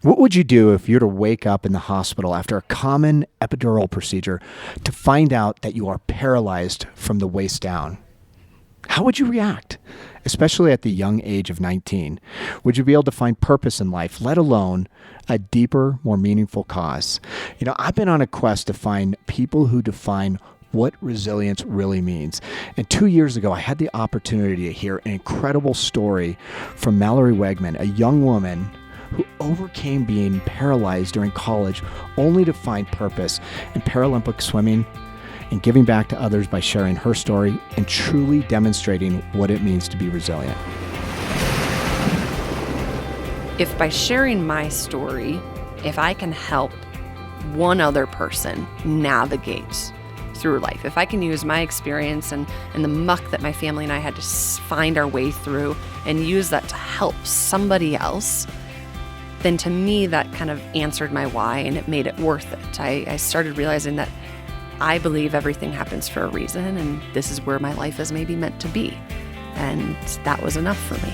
What would you do if you were to wake up in the hospital after a common epidural procedure to find out that you are paralyzed from the waist down? How would you react, especially at the young age of 19? Would you be able to find purpose in life, let alone a deeper, more meaningful cause? I've been on a quest to find people who define what resilience really means. And 2 years ago, I had the opportunity to hear an incredible story from Mallory Weggemann, a young woman who overcame being paralyzed during college only to find purpose in Paralympic swimming and giving back to others by sharing her story and truly demonstrating what it means to be resilient. If by sharing my story, if I can help one other person navigate through life, if I can use my experience and the muck that my family and I had to find our way through and use that to help somebody else, then to me that kind of answered my why and it made it worth it. I started realizing that I believe everything happens for a reason, and this is where my life is maybe meant to be. And that was enough for me.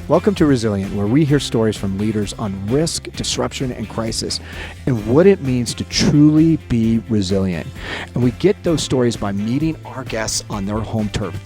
Welcome to Resilient, where we hear stories from leaders on risk, disruption, and crisis, and what it means to truly be resilient. And we get those stories by meeting our guests on their home turf.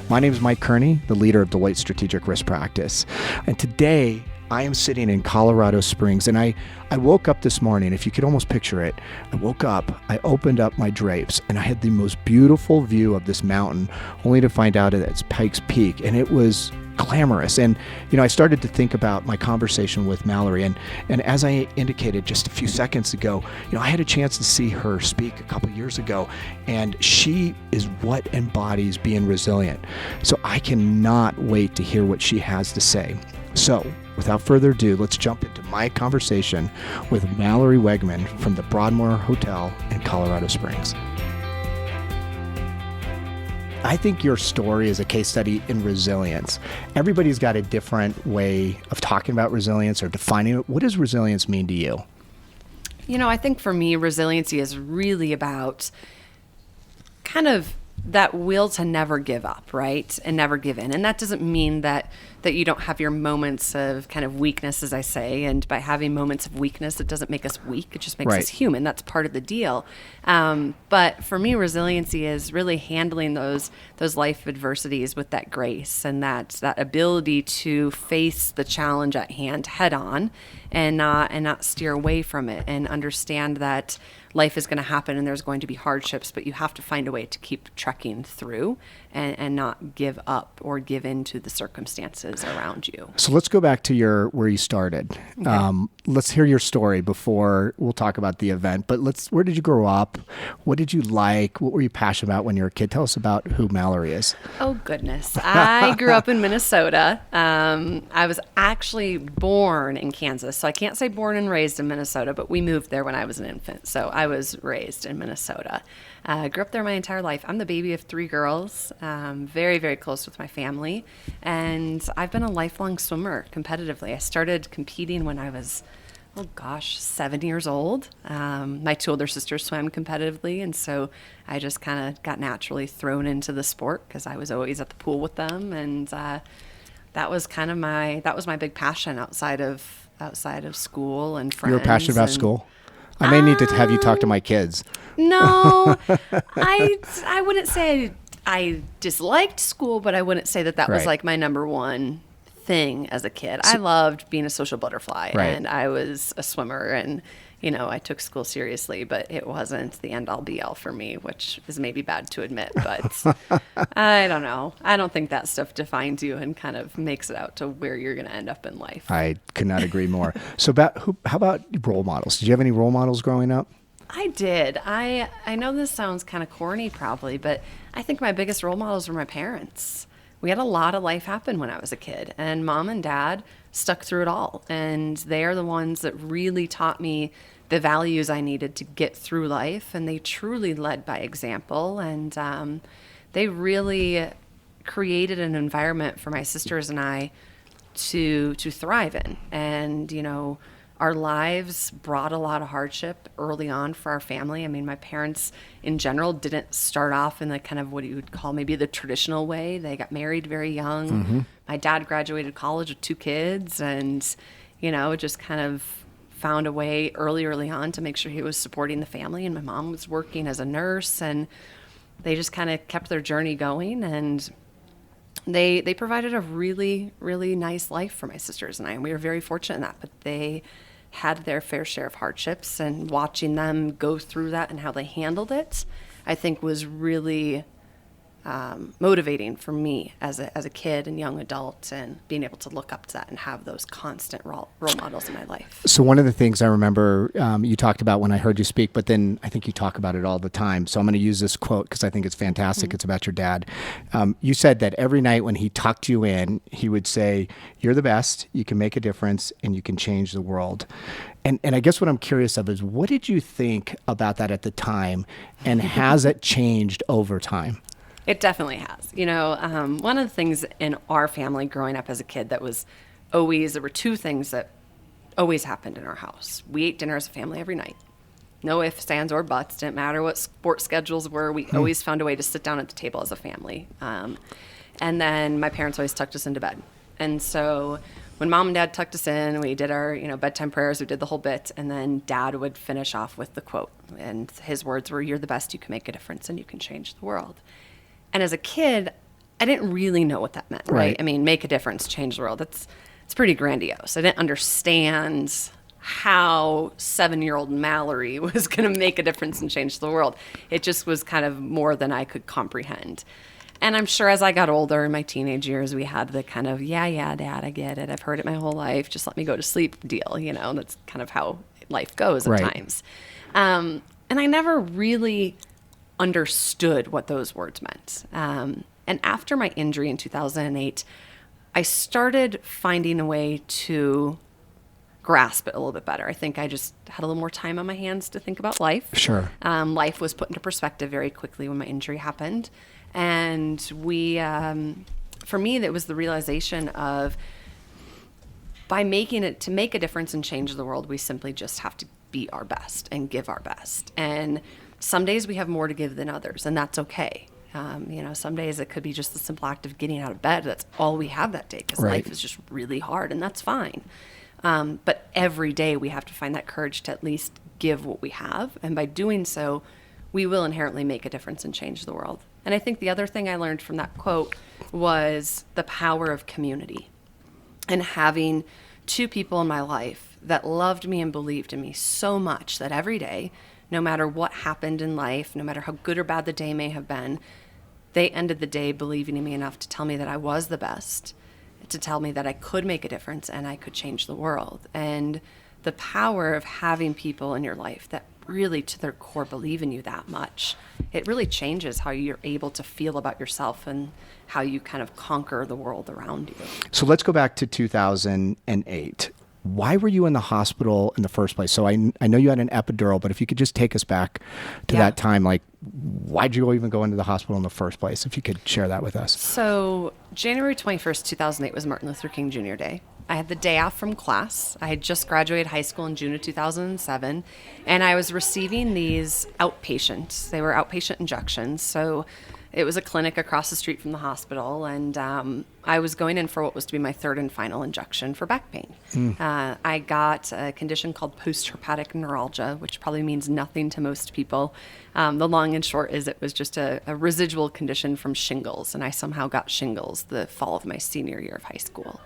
My name is Mike Kearney, the leader of Deloitte's Strategic Risk Practice. And today, I am sitting in Colorado Springs, and I woke up this morning. If you could almost picture it, I woke up, I opened up my drapes, and I had the most beautiful view of this mountain, only to find out that it's Pikes Peak, and it was glamorous. And, I started to think about my conversation with Mallory, and as I indicated just a few seconds ago, I had a chance to see her speak a couple years ago, and she is what embodies being resilient. So I cannot wait to hear what she has to say. So, without further ado, let's jump into my conversation with Mallory Weggemann from the Broadmoor Hotel in Colorado Springs. I think your story is a case study in resilience. Everybody's got a different way of talking about resilience or defining it. What does resilience mean to you? I think for me, resiliency is really about kind of that will to never give up, right? And never give in. And that doesn't mean that you don't have your moments of kind of weakness, as I say. And by having moments of weakness, it doesn't make us weak. It just makes us human. That's part of the deal. But for me, resiliency is really handling those life adversities with that grace and that ability to face the challenge at hand head on and not steer away from it, and understand that life is going to happen and there's going to be hardships, but you have to find a way to keep trekking through and not give up or give in to the circumstances around you. So let's go back to where you started. Okay. Let's hear your story before we'll talk about the event, but where did you grow up? What did you like? What were you passionate about when you were a kid? Tell us about who Mallory is. Oh, goodness. I grew up in Minnesota. I was actually born in Kansas, so I can't say born and raised in Minnesota, but we moved there when I was an infant, so I was raised in Minnesota. Grew up there my entire life. I'm the baby of 3 girls, very, very close with my family, and I've been a lifelong swimmer competitively. I started competing when I was 7 years old. My 2 older sisters swam competitively, and so I just kind of got naturally thrown into the sport because I was always at the pool with them, and that was my big passion outside of school and friends. You were passionate about school? I may need to have you talk to my kids. No, I wouldn't say I disliked school, but I wouldn't say that was like my number one thing as a kid. I loved being a social butterfly, and I was a swimmer, and I took school seriously, but it wasn't the end all be all for me, which is maybe bad to admit, but I don't know. I don't think that stuff defines you and kind of makes it out to where you're going to end up in life. I could not agree more. So how about role models? Did you have any role models growing up? I did. I know this sounds kind of corny probably, but I think my biggest role models were my parents. We had a lot of life happen when I was a kid, and Mom and Dad stuck through it all. And they are the ones that really taught me the values I needed to get through life. And they truly led by example. And they really created an environment for my sisters and I to thrive in. And, our lives brought a lot of hardship early on for our family. I mean, my parents in general didn't start off in the kind of what you would call maybe the traditional way. They got married very young. Mm-hmm. My dad graduated college with 2 kids, and just kind of found a way early on to make sure he was supporting the family. And my mom was working as a nurse, and they just kind of kept their journey going. And they provided a really, really nice life for my sisters and I. And we were very fortunate in that, but they had their fair share of hardships, and watching them go through that and how they handled it, I think was really motivating for me as a kid and young adult, and being able to look up to that and have those constant role models in my life. So one of the things I remember you talked about when I heard you speak, but then I think you talk about it all the time. So I'm going to use this quote because I think it's fantastic. Mm-hmm. It's about your dad. You said that every night when he tucked you in, he would say, "You're the best, you can make a difference, and you can change the world." And I guess what I'm curious of is, what did you think about that at the time, and has it changed over time? It definitely has. One of the things in our family growing up as a kid there were two things that always happened in our house. We ate dinner as a family every night. No ifs, ands, or buts. Didn't matter what sports schedules were. We always found a way to sit down at the table as a family. And then my parents always tucked us into bed. And so when mom and dad tucked us in, we did our, bedtime prayers, we did the whole bit, and then dad would finish off with the quote. And his words were, "You're the best, you can make a difference, and you can change the world." And as a kid, I didn't really know what that meant, right? I mean, make a difference, change the world. It's pretty grandiose. I didn't understand how 7-year-old Mallory was going to make a difference and change the world. It just was kind of more than I could comprehend. And I'm sure as I got older in my teenage years, we had the kind of, yeah, Dad, I get it. I've heard it my whole life. Just let me go to sleep deal. That's kind of how life goes at times. And I never really understood what those words meant. And after my injury in 2008, I started finding a way to grasp it a little bit better. I think I just had a little more time on my hands to think about life. Sure. Life was put into perspective very quickly when my injury happened. And for me, that was the realization of, to make a difference and change the world, we simply just have to be our best and give our best. And some days we have more to give than others, and that's okay. Some days it could be just the simple act of getting out of bed. That's all we have that day, because life is just really hard, and that's fine. But every day we have to find that courage to at least give what we have. And by doing so, we will inherently make a difference and change the world. And I think the other thing I learned from that quote was the power of community, and having two people in my life that loved me and believed in me so much that every day, no matter what happened in life, no matter how good or bad the day may have been, they ended the day believing in me enough to tell me that I was the best, to tell me that I could make a difference and I could change the world. And the power of having people in your life that really to their core believe in you that much, it really changes how you're able to feel about yourself and how you kind of conquer the world around you. So let's go back to 2008. Why were you in the hospital in the first place? So I know you had an epidural, but if you could just take us back to that time, like, why'd you even go into the hospital in the first place? If you could share that with us. So January 21st, 2008 was Martin Luther King Jr. Day. I had the day off from class. I had just graduated high school in June of 2007, and I was receiving these outpatients. They were outpatient injections. So it was a clinic across the street from the hospital, and I was going in for what was to be my third and final injection for back pain. I got a condition called post-herpetic neuralgia, which probably means nothing to most people. The long and short is it was just a residual condition from shingles, and I somehow got shingles the fall of my senior year of high school.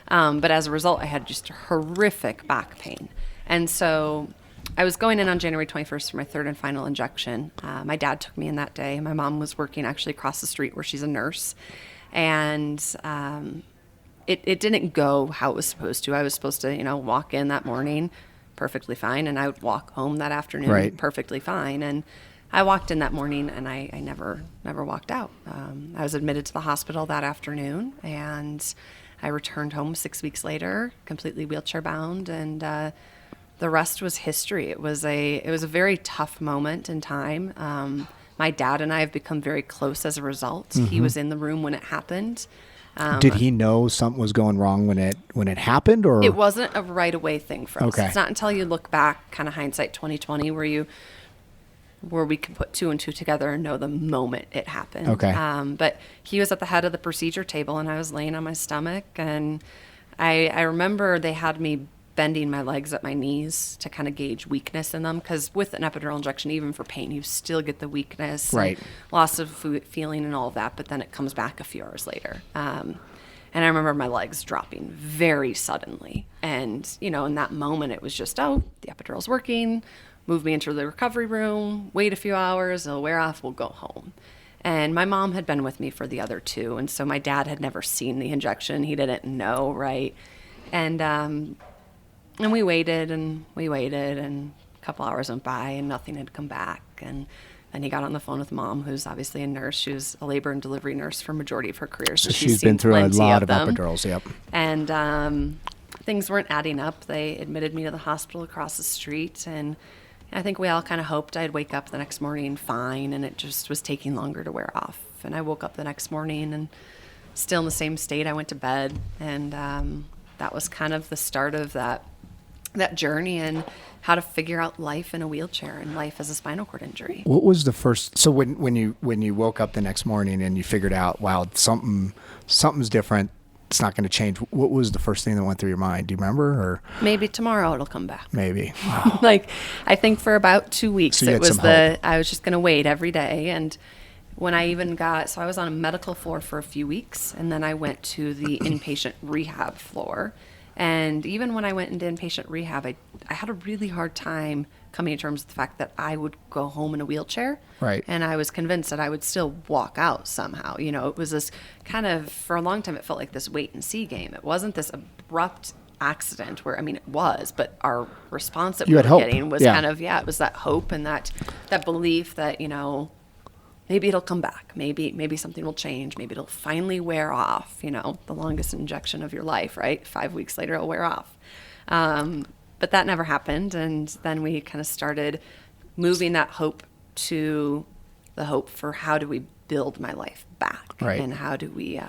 But as a result, I had just horrific back pain. And so I was going in on January 21st for my third and final injection. My dad took me in that day. My mom was working actually across the street where she's a nurse. And it didn't go how it was supposed to. I was supposed to, walk in that morning perfectly fine, and I would walk home that afternoon perfectly fine. And I walked in that morning, and I never walked out. I was admitted to the hospital that afternoon, and I returned home 6 weeks later, completely wheelchair bound, and the rest was history. It was a very tough moment in time. My dad and I have become very close as a result. Mm-hmm. He was in the room when it happened. Did he know something was going wrong when it happened, or it wasn't a right away thing for us? Okay. It's not until you look back, kind of hindsight 2020, where we can put two and two together and know the moment it happened. Okay. But he was at the head of the procedure table, and I was laying on my stomach, and I remember they had me bending my legs at my knees to kind of gauge weakness in them. Because with an epidural injection, even for pain, you still get the weakness, right, and loss of feeling and all of that, but then it comes back a few hours later. And I remember my legs dropping very suddenly. And, you know, in that moment, it was just, oh, the epidural's working, move me into the recovery room, wait a few hours, it'll wear off, we'll go home. And my mom had been with me for the other two. And so my dad had never seen the injection. He didn't know, right? And we waited and a couple hours went by and nothing had come back. And then he got on the phone with Mom, who's obviously a nurse. She was a labor and delivery nurse for a majority of her career. So she's been through a lot of epidurals, yep. And things weren't adding up. They admitted me to the hospital across the street. And I think we all kind of hoped I'd wake up the next morning fine, and it just was taking longer to wear off. And I woke up the next morning and still in the same state. I went to bed, and that was kind of the start of that journey and how to figure out life in a wheelchair and life as a spinal cord injury. What was the first? So when you woke up the next morning and you figured out, wow, something's different. It's not going to change. What was the first thing that went through your mind? Do you remember? Or maybe tomorrow it'll come back. Maybe. Wow. Like, I think for about 2 weeks, So you it had was some hope. I was just going to wait every day. And when I even so I was on a medical floor for a few weeks, and then I went to the inpatient rehab floor. And even when I went into inpatient rehab, I had a really hard time coming to terms with the fact that I would go home in a wheelchair. Right. And I was convinced that I would still walk out somehow. You know, it was this kind of, for a long time, it felt like this wait and see game. It wasn't this abrupt accident where, I mean, it was, but our response that You we had were hope. getting was Yeah. kind of, it was that hope and that belief that, you know, maybe it'll come back. Maybe something will change. Maybe it'll finally wear off. You know, the longest injection of your life, right? 5 weeks later, it'll wear off. But that never happened. And then we kind of started moving that hope to the hope for how do we build my life back? Right. And how do we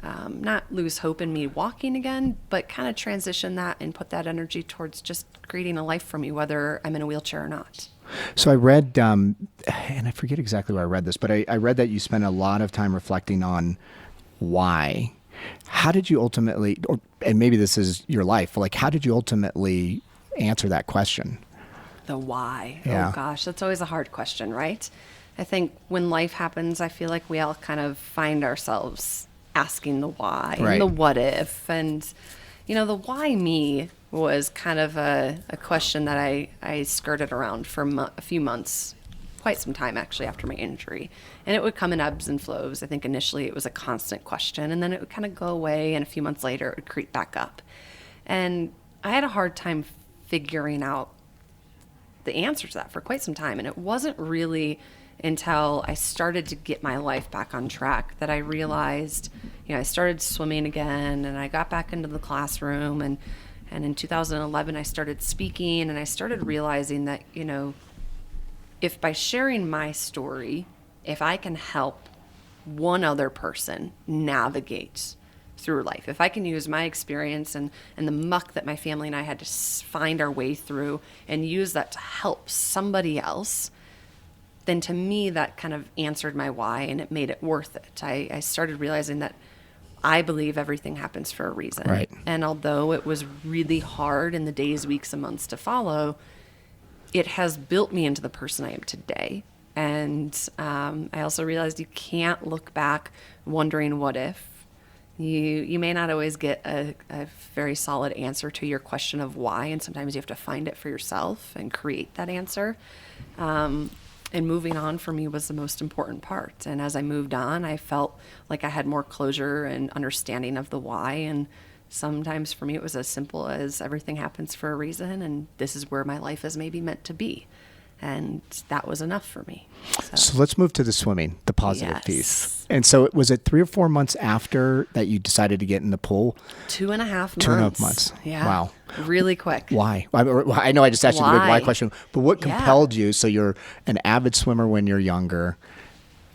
not lose hope in me walking again, but kind of transition that and put that energy towards just creating a life for me, whether I'm in a wheelchair or not. So I read, and I forget exactly where I read this, but I read that you spent a lot of time reflecting on why. How did you ultimately, and maybe this is your life, like how did you ultimately answer that question? The why. Yeah. Oh gosh, that's always a hard question, right? I think when life happens, I feel like we all kind of find ourselves asking the why Right. and the what if. And, you know, the why me was kind of a question that I skirted around for a few months, quite some time actually after my injury. And it would come in ebbs and flows. I think initially it was a constant question, and then it would kind of go away, and a few months later it would creep back up. And I had a hard time figuring out the answer to that for quite some time. And it wasn't really until I started to get my life back on track that I realized, you know, I started swimming again, and I got back into the classroom, and in 2011 I started speaking, and I started realizing that, you know, if by sharing my story, if I can help one other person navigate through life, if I can use my experience and the muck that my family and I had to find our way through and use that to help somebody else, then to me that kind of answered my why, and it made it worth it. I started realizing that I believe everything happens for a reason. Right. And although it was really hard in the days, weeks, and months to follow, it has built me into the person I am today. And I also realized you can't look back wondering what if. You may not always get a very solid answer to your question of why, and sometimes you have to find it for yourself and create that answer. And moving on for me was the most important part. And as I moved on, I felt like I had more closure and understanding of the why. And sometimes for me, it was as simple as everything happens for a reason, and this is where my life is maybe meant to be. And that was enough for me. So let's move to the swimming, the positive Yes. piece. And so was it 3 or 4 months after that you decided to get in the pool? 2.5 months. 2.5 months. Yeah. Wow. Really quick. Why? I know I just asked you the big why Why? question, but what Yeah. compelled you? So you're an avid swimmer when you're younger.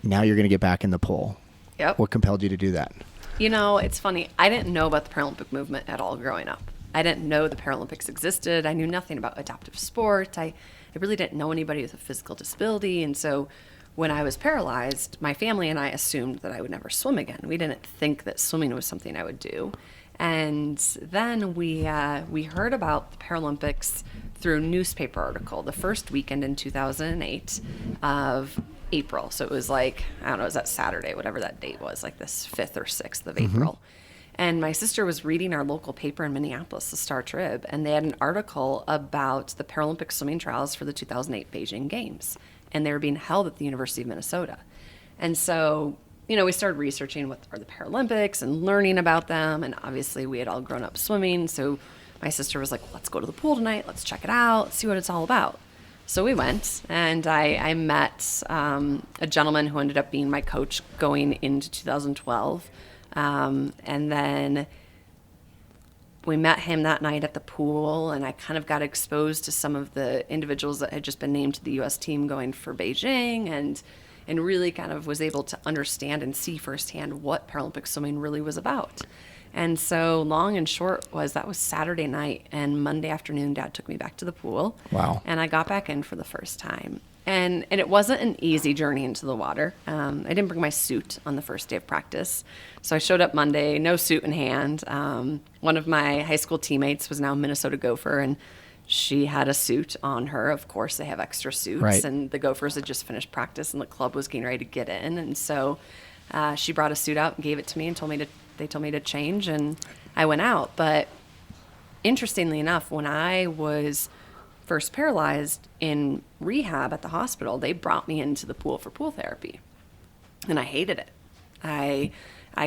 Now you're going to get back in the pool. Yep. What compelled you to do that? You know, it's funny. I didn't know about the Paralympic movement at all growing up. I didn't know the Paralympics existed. I knew nothing about adaptive sport. I really didn't know anybody with a physical disability. And so when I was paralyzed, my family and I assumed that I would never swim again. We didn't think that swimming was something I would do. And then we heard about the Paralympics through a newspaper article the first weekend in 2008 of April. So it was like, I don't know, it was that Saturday, whatever that date was, like this 5th or 6th of April. And my sister was reading our local paper in Minneapolis, the Star Trib, and they had an article about the Paralympic swimming trials for the 2008 Beijing Games. And they were being held at the University of Minnesota. And so, we started researching what are the Paralympics and learning about them. And obviously we had all grown up swimming. So my sister was like, let's go to the pool tonight. Let's check it out. See what it's all about. So we went, and I met a gentleman who ended up being my coach going into 2012. And then we met him that night at the pool, and I kind of got exposed to some of the individuals that had just been named to the U.S. team going for Beijing, and really kind of was able to understand and see firsthand what Paralympic swimming really was about. And so long and short was that was Saturday night, and Monday afternoon, Dad took me back to the pool. Wow. And I got back in for the first time. And it wasn't an easy journey into the water. I didn't bring my suit on the first day of practice. So I showed up Monday, no suit in hand. One of my high school teammates was now a Minnesota Gopher, and she had a suit on her. Of course, they have extra suits. Right. And the Gophers had just finished practice, and the club was getting ready to get in. And so she brought a suit out and gave it to me and they told me to change, and I went out. But interestingly enough, when I was first paralyzed in rehab at the hospital, they brought me into the pool for pool therapy, and I hated it. I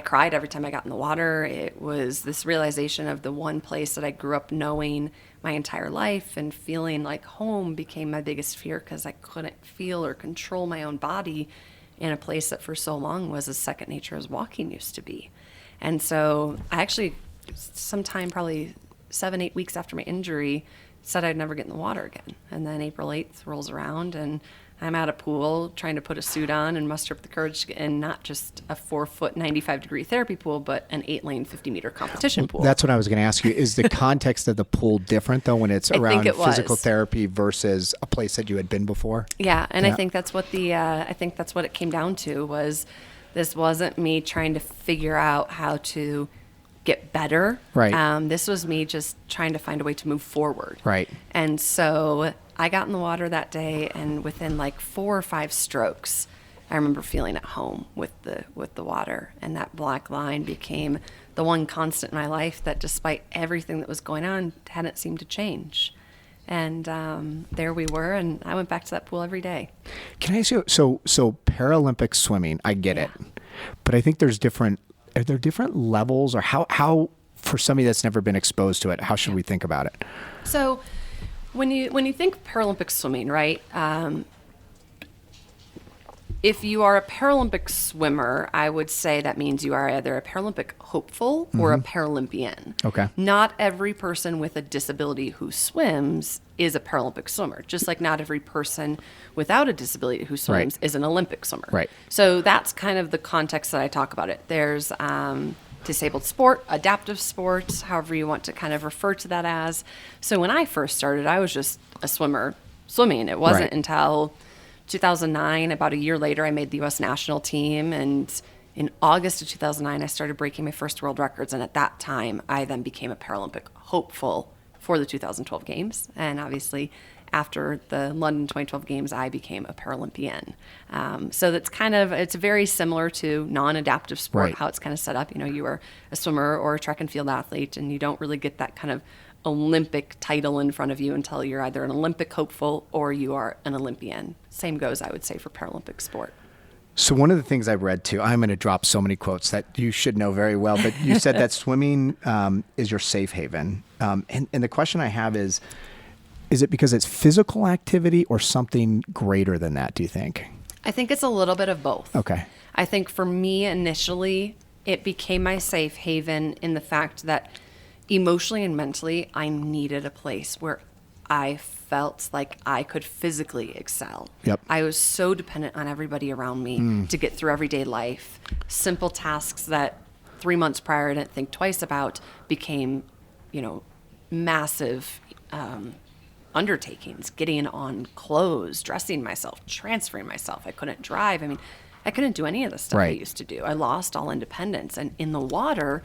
cried every time I got in the water. It was this realization of the one place that I grew up knowing my entire life, and feeling like home became my biggest fear because I couldn't feel or control my own body in a place that for so long was as second nature as walking used to be. And so I actually, sometime probably 7-8 weeks after my injury, said I'd never get in the water again. And then April 8th rolls around, and I'm at a pool trying to put a suit on and muster up the courage to get in not just a 4-foot 95-degree therapy pool, but an 8-lane 50-meter competition pool. That's what I was going to ask you. Is the context of the pool different, though, when it's around physical therapy versus a place that you had been before? Yeah, and I think that's what it came down to. Was this wasn't me trying to figure out how to get better. Right. This was me just trying to find a way to move forward. Right. And so I got in the water that day, and within like 4 or 5 strokes, I remember feeling at home with the water. And that black line became the one constant in my life that, despite everything that was going on, hadn't seemed to change. And there we were, and I went back to that pool every day. Can I ask you, so Paralympic swimming, I get it, but I think are there different levels, or how for somebody that's never been exposed to it, how should we think about it? So when you think Paralympic swimming, right? If you are a Paralympic swimmer, I would say that means you are either a Paralympic hopeful or a Paralympian. Okay. Not every person with a disability who swims is a Paralympic swimmer, just like not every person without a disability who swims is an Olympic swimmer. Right. So that's kind of the context that I talk about it. There's disabled sport, adaptive sport, however you want to kind of refer to that as. So when I first started, I was just a swimmer swimming. It wasn't until 2009, about a year later, I made the U.S. national team, and in August of 2009, I started breaking my first world records, and at that time, I then became a Paralympic hopeful for the 2012 Games, and obviously, after the London 2012 Games, I became a Paralympian. So it's very similar to non-adaptive sport, how it's kind of set up. You are a swimmer or a track and field athlete, and you don't really get that kind of Olympic title in front of you until you're either an Olympic hopeful or you are an Olympian. Same goes, I would say, for Paralympic sport. So one of the things I've read too, I'm going to drop so many quotes that you should know very well, but you said that swimming is your safe haven. And the question I have is it because it's physical activity or something greater than that, do you think? I think it's a little bit of both. Okay. I think for me, initially, it became my safe haven in the fact that emotionally and mentally, I needed a place where I felt like I could physically excel. Yep. I was so dependent on everybody around me to get through everyday life. Simple tasks that 3 months prior I didn't think twice about became, massive undertakings. Getting on clothes, dressing myself, transferring myself. I couldn't drive. I couldn't do any of the stuff I used to do. I lost all independence. And in the water,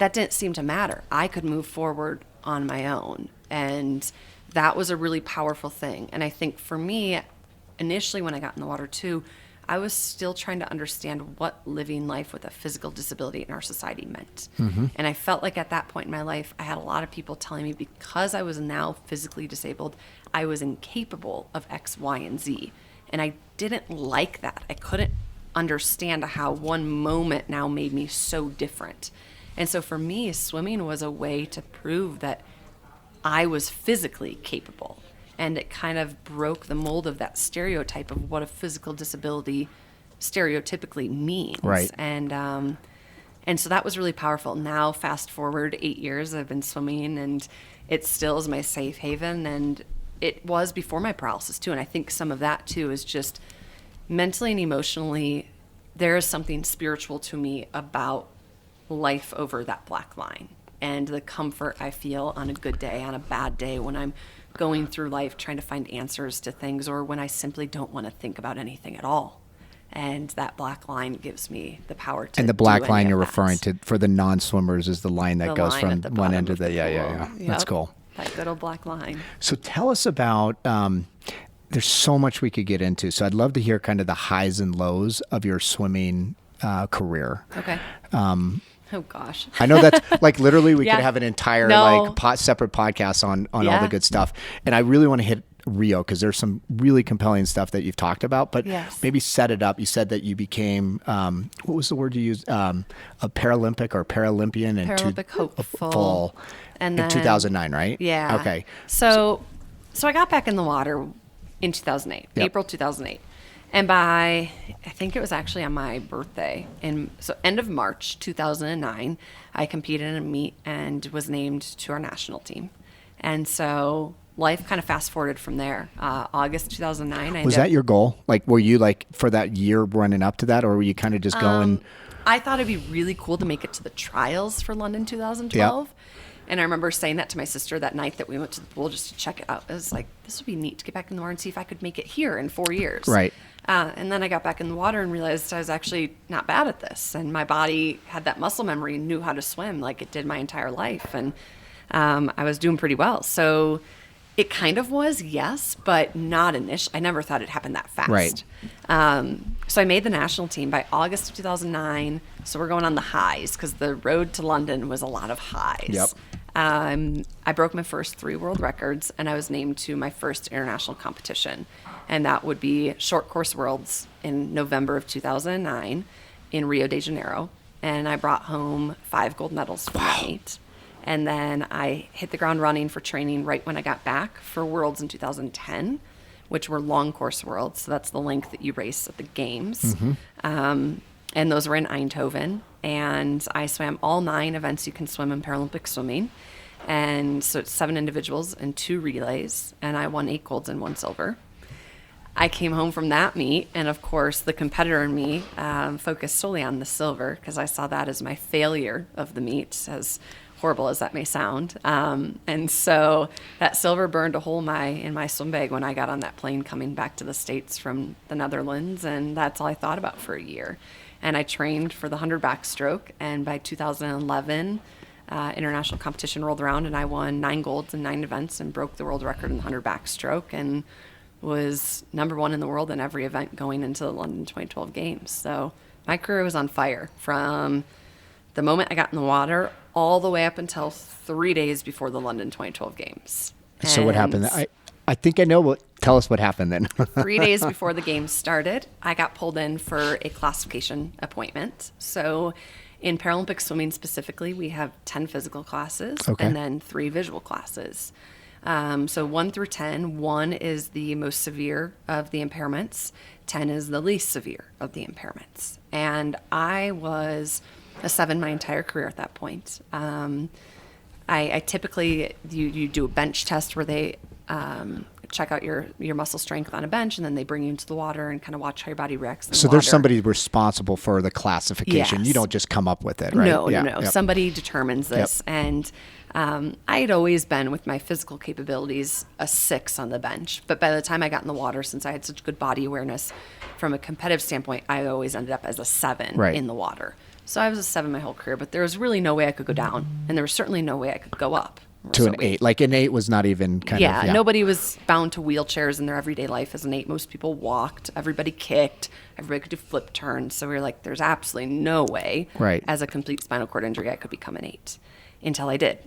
that didn't seem to matter. I could move forward on my own. And that was a really powerful thing. And I think for me, initially when I got in the water too, I was still trying to understand what living life with a physical disability in our society meant. And I felt like at that point in my life, I had a lot of people telling me because I was now physically disabled, I was incapable of X, Y, and Z. And I didn't like that. I couldn't understand how one moment now made me so different. And so for me, swimming was a way to prove that I was physically capable. And it kind of broke the mold of that stereotype of what a physical disability stereotypically means. Right. And so that was really powerful. Now, fast forward 8 years, I've been swimming, and it still is my safe haven. And it was before my paralysis, too. And I think some of that, too, is just mentally and emotionally, there is something spiritual to me about life over that black line. And the comfort I feel on a good day, on a bad day, when I'm going through life trying to find answers to things, or when I simply don't want to think about anything at all. And that black line gives me the power to. And the black do line any you're of that. referring to for the non-swimmers is the line that The goes line from at the one end to bottom the of the yeah. pool. That's Yep. cool. That good old black line. So tell us about. There's so much we could get into. So I'd love to hear kind of the highs and lows of your swimming career. Okay. Oh gosh. I know that's like literally we Yeah. could have an entire No. separate podcast on all Yeah. the good stuff. And I really want to hit Rio because there's some really compelling stuff that you've talked about, but Yes. maybe set it up. You said that you became, what was the word you used? A Paralympic or Paralympian in Paralympic hopeful. fall And in then, 2009, right? Yeah. Okay. So I got back in the water in 2008, Yep. April 2008. And by, I think it was actually on my birthday, so end of March 2009, I competed in a meet and was named to our national team. And so life kind of fast forwarded from there. August 2009. Was that your goal? Like, were you like for that year running up to that, or were you kind of just going? I thought it'd be really cool to make it to the trials for London 2012. Yep. And I remember saying that to my sister that night that we went to the pool just to check it out. It was like, this would be neat to get back in the water and see if I could make it here in 4 years. Right. And then I got back in the water and realized I was actually not bad at this. And my body had that muscle memory and knew how to swim like it did my entire life. And I was doing pretty well. So it kind of was, yes, but not initially. I never thought it happened that fast. Right. So I made the national team by August of 2009. So we're going on the highs because the road to London was a lot of highs. Yep. I broke my first 3 world records, and I was named to my first international competition. And that would be Short Course Worlds in November of 2009 in Rio de Janeiro. And I brought home 5 gold medals from that meet. And then I hit the ground running for training right when I got back for Worlds in 2010, which were long course Worlds. So that's the length that you race at the games. And those were in Eindhoven. And I swam all 9 events you can swim in Paralympic swimming. And so it's 7 individuals and 2 relays. And I won 8 golds and 1 silver. I came home from that meet, and of course, the competitor in me focused solely on the silver because I saw that as my failure of the meet, as horrible as that may sound. And so that silver burned a hole in my swim bag when I got on that plane coming back to the States from the Netherlands, and that's all I thought about for a year. And I trained for the 100 backstroke, and by 2011, international competition rolled around, and I won 9 golds in 9 events and broke the world record in the 100 backstroke, and was number 1 in the world in every event going into the London 2012 games. So my career was on fire from the moment I got in the water all the way up until 3 days before the London 2012 games. So what happened? I think I know. Tell us what happened then. 3 days before the games started, I got pulled in for a classification appointment. So in Paralympic swimming specifically, we have 10 physical classes and then 3 visual classes. So 1 through 10, 1 is the most severe of the impairments, 10 is the least severe of the impairments. And I was a 7 my entire career at that point. I typically, you do a bench test where they check out your muscle strength on a bench, and then they bring you into the water and kind of watch how your body reacts in the So water. there's somebody responsible for the classification. Yes. You don't just come up with it, right? No. Yep. Somebody determines this. Yep. And I had always been, with my physical capabilities, a 6 on the bench. But by the time I got in the water, since I had such good body awareness, from a competitive standpoint, I always ended up as a 7 Right. in the water. So I was a 7 my whole career, but there was really no way I could go down. And there was certainly no way I could go up. To an 8. Like an 8 was not even kind of. Yeah, nobody was bound to wheelchairs in their everyday life as an 8. Most people walked, everybody kicked, everybody could do flip turns. So we were like, there's absolutely no way as a complete spinal cord injury I could become an 8 until I did.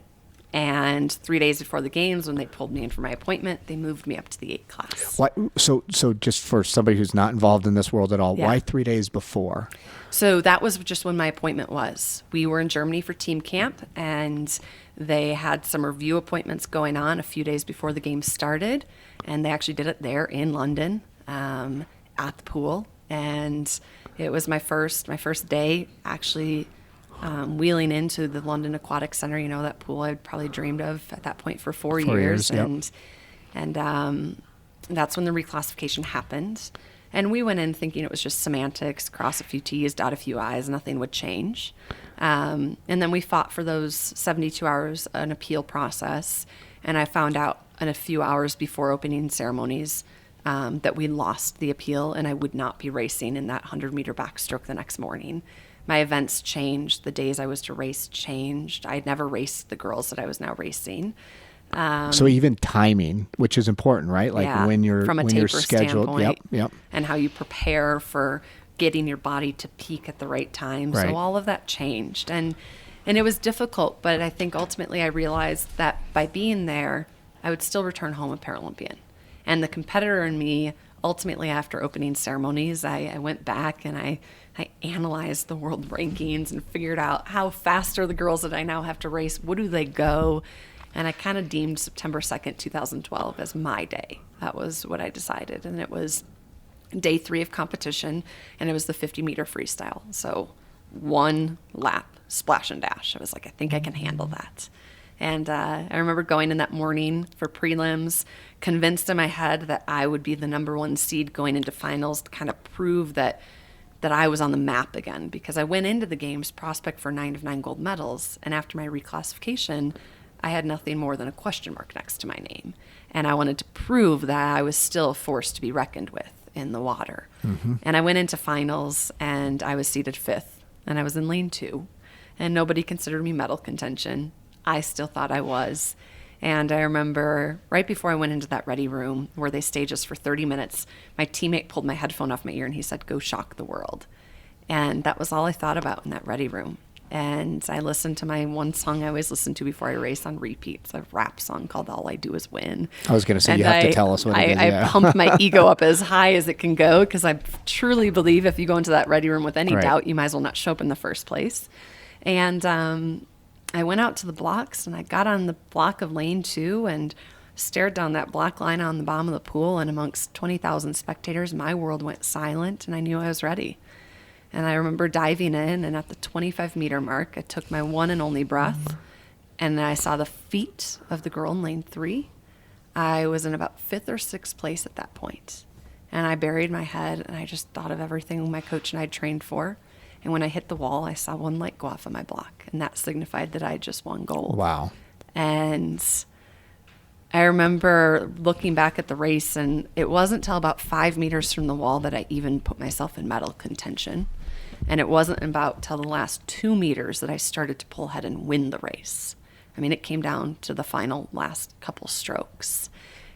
And 3 days before the games, when they pulled me in for my appointment, they moved me up to the 8 class. What? So just for somebody who's not involved in this world at all, why 3 days before? So that was just when my appointment was. We were in Germany for team camp, and they had some review appointments going on a few days before the game started, and they actually did it there in London at the pool. And it was my first day actually wheeling into the London Aquatic Center, that pool I'd probably dreamed of at that point for 4 years. And that's when the reclassification happened. And we went in thinking it was just semantics, cross a few T's, dot a few I's, nothing would change. And then we fought for those 72 hours, an appeal process. And I found out in a few hours before opening ceremonies that we lost the appeal and I would not be racing in that 100-meter backstroke the next morning. My events changed. The days I was to race changed. I had never raced the girls that I was now racing. So even timing, which is important, right? Like when you're from a when taper you're scheduled. standpoint, Yep. and how you prepare for getting your body to peak at the right time. Right. So all of that changed, and it was difficult. But I think ultimately I realized that by being there, I would still return home a Paralympian. And the competitor in me, ultimately after opening ceremonies, I went back and I analyzed the world rankings and figured out how fast are the girls that I now have to race. What do they go? And I kind of deemed September 2nd, 2012 as my day. That was what I decided. And it was day 3 of competition, and it was the 50-meter freestyle. So 1 lap, splash and dash. I was like, I think I can handle that. And I remember going in that morning for prelims, convinced in my head that I would be the number 1 seed going into finals to kind of prove that I was on the map again. Because I went into the games prospect for 9 of 9 gold medals. And after my reclassification, I had nothing more than a question mark next to my name. And I wanted to prove that I was still a force to be reckoned with in the water. Mm-hmm. And I went into finals and I was seated 5th and I was in lane 2 and nobody considered me medal contention. I still thought I was. And I remember right before I went into that ready room where they staged us for 30 minutes, my teammate pulled my headphone off my ear and he said, "Go shock the world." And that was all I thought about in that ready room. And I listened to my one song I always listen to before I race on repeat. It's a rap song called All I Do Is Win. I was going to say, and you have to tell us what it is. I pumped my ego up as high as it can go because I truly believe if you go into that ready room with any doubt, you might as well not show up in the first place. And I went out to the blocks and I got on the block of lane 2 and stared down that black line on the bottom of the pool. And amongst 20,000 spectators, my world went silent and I knew I was ready. And I remember diving in, and at the 25-meter mark, I took my one and only breath, and I saw the feet of the girl in lane 3. I was in about 5th or 6th place at that point. And I buried my head, and I just thought of everything my coach and I had trained for. And when I hit the wall, I saw one light go off on my block, and that signified that I had just won gold. Wow. And I remember looking back at the race, and it wasn't until about 5 meters from the wall that I even put myself in medal contention. And it wasn't about till the last 2 meters that I started to pull ahead and win the race. I mean, it came down to the final last couple strokes.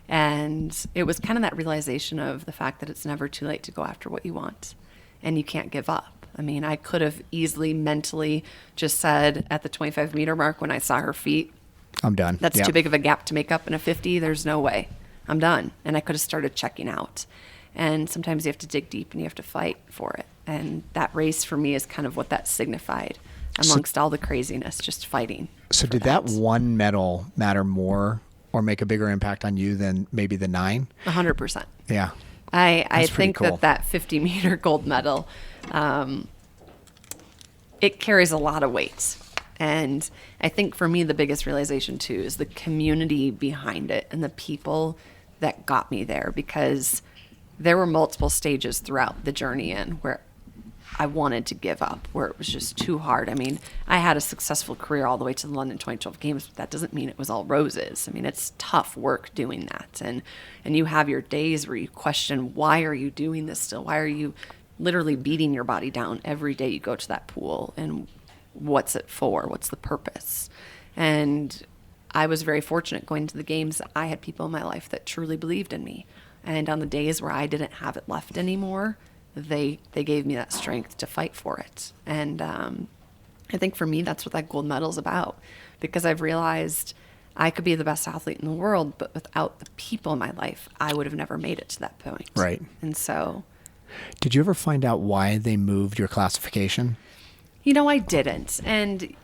And it was kind of that realization of the fact that it's never too late to go after what you want. And you can't give up. I mean, I could have easily mentally just said at the 25-meter mark when I saw her feet, I'm done. That's too big of a gap to make up in a 50. There's no way. I'm done. And I could have started checking out. And sometimes you have to dig deep and you have to fight for it. And that race for me is kind of what that signified amongst all the craziness, just fighting. So did that one medal matter more or make a bigger impact on you than maybe the 9? 100%. Yeah. I think cool. that 50-meter gold medal, it carries a lot of weight. And I think for me, the biggest realization too is the community behind it and the people that got me there, because there were multiple stages throughout the journey in where I wanted to give up, where it was just too hard. I mean, I had a successful career all the way to the London 2012 Games, but that doesn't mean it was all roses. I mean, it's tough work doing that. And you have your days where you question, why are you doing this still? Why are you literally beating your body down every day you go to that pool. And what's it for? What's the purpose? And I was very fortunate going to the games. I had people in my life that truly believed in me. And on the days where I didn't have it left anymore, they gave me that strength to fight for it. And I think for me, that's what that gold medal is about, because I've realized I could be the best athlete in the world, but without the people in my life, I would have never made it to that point. Right. And so... Did you ever find out why they moved your classification? I didn't. And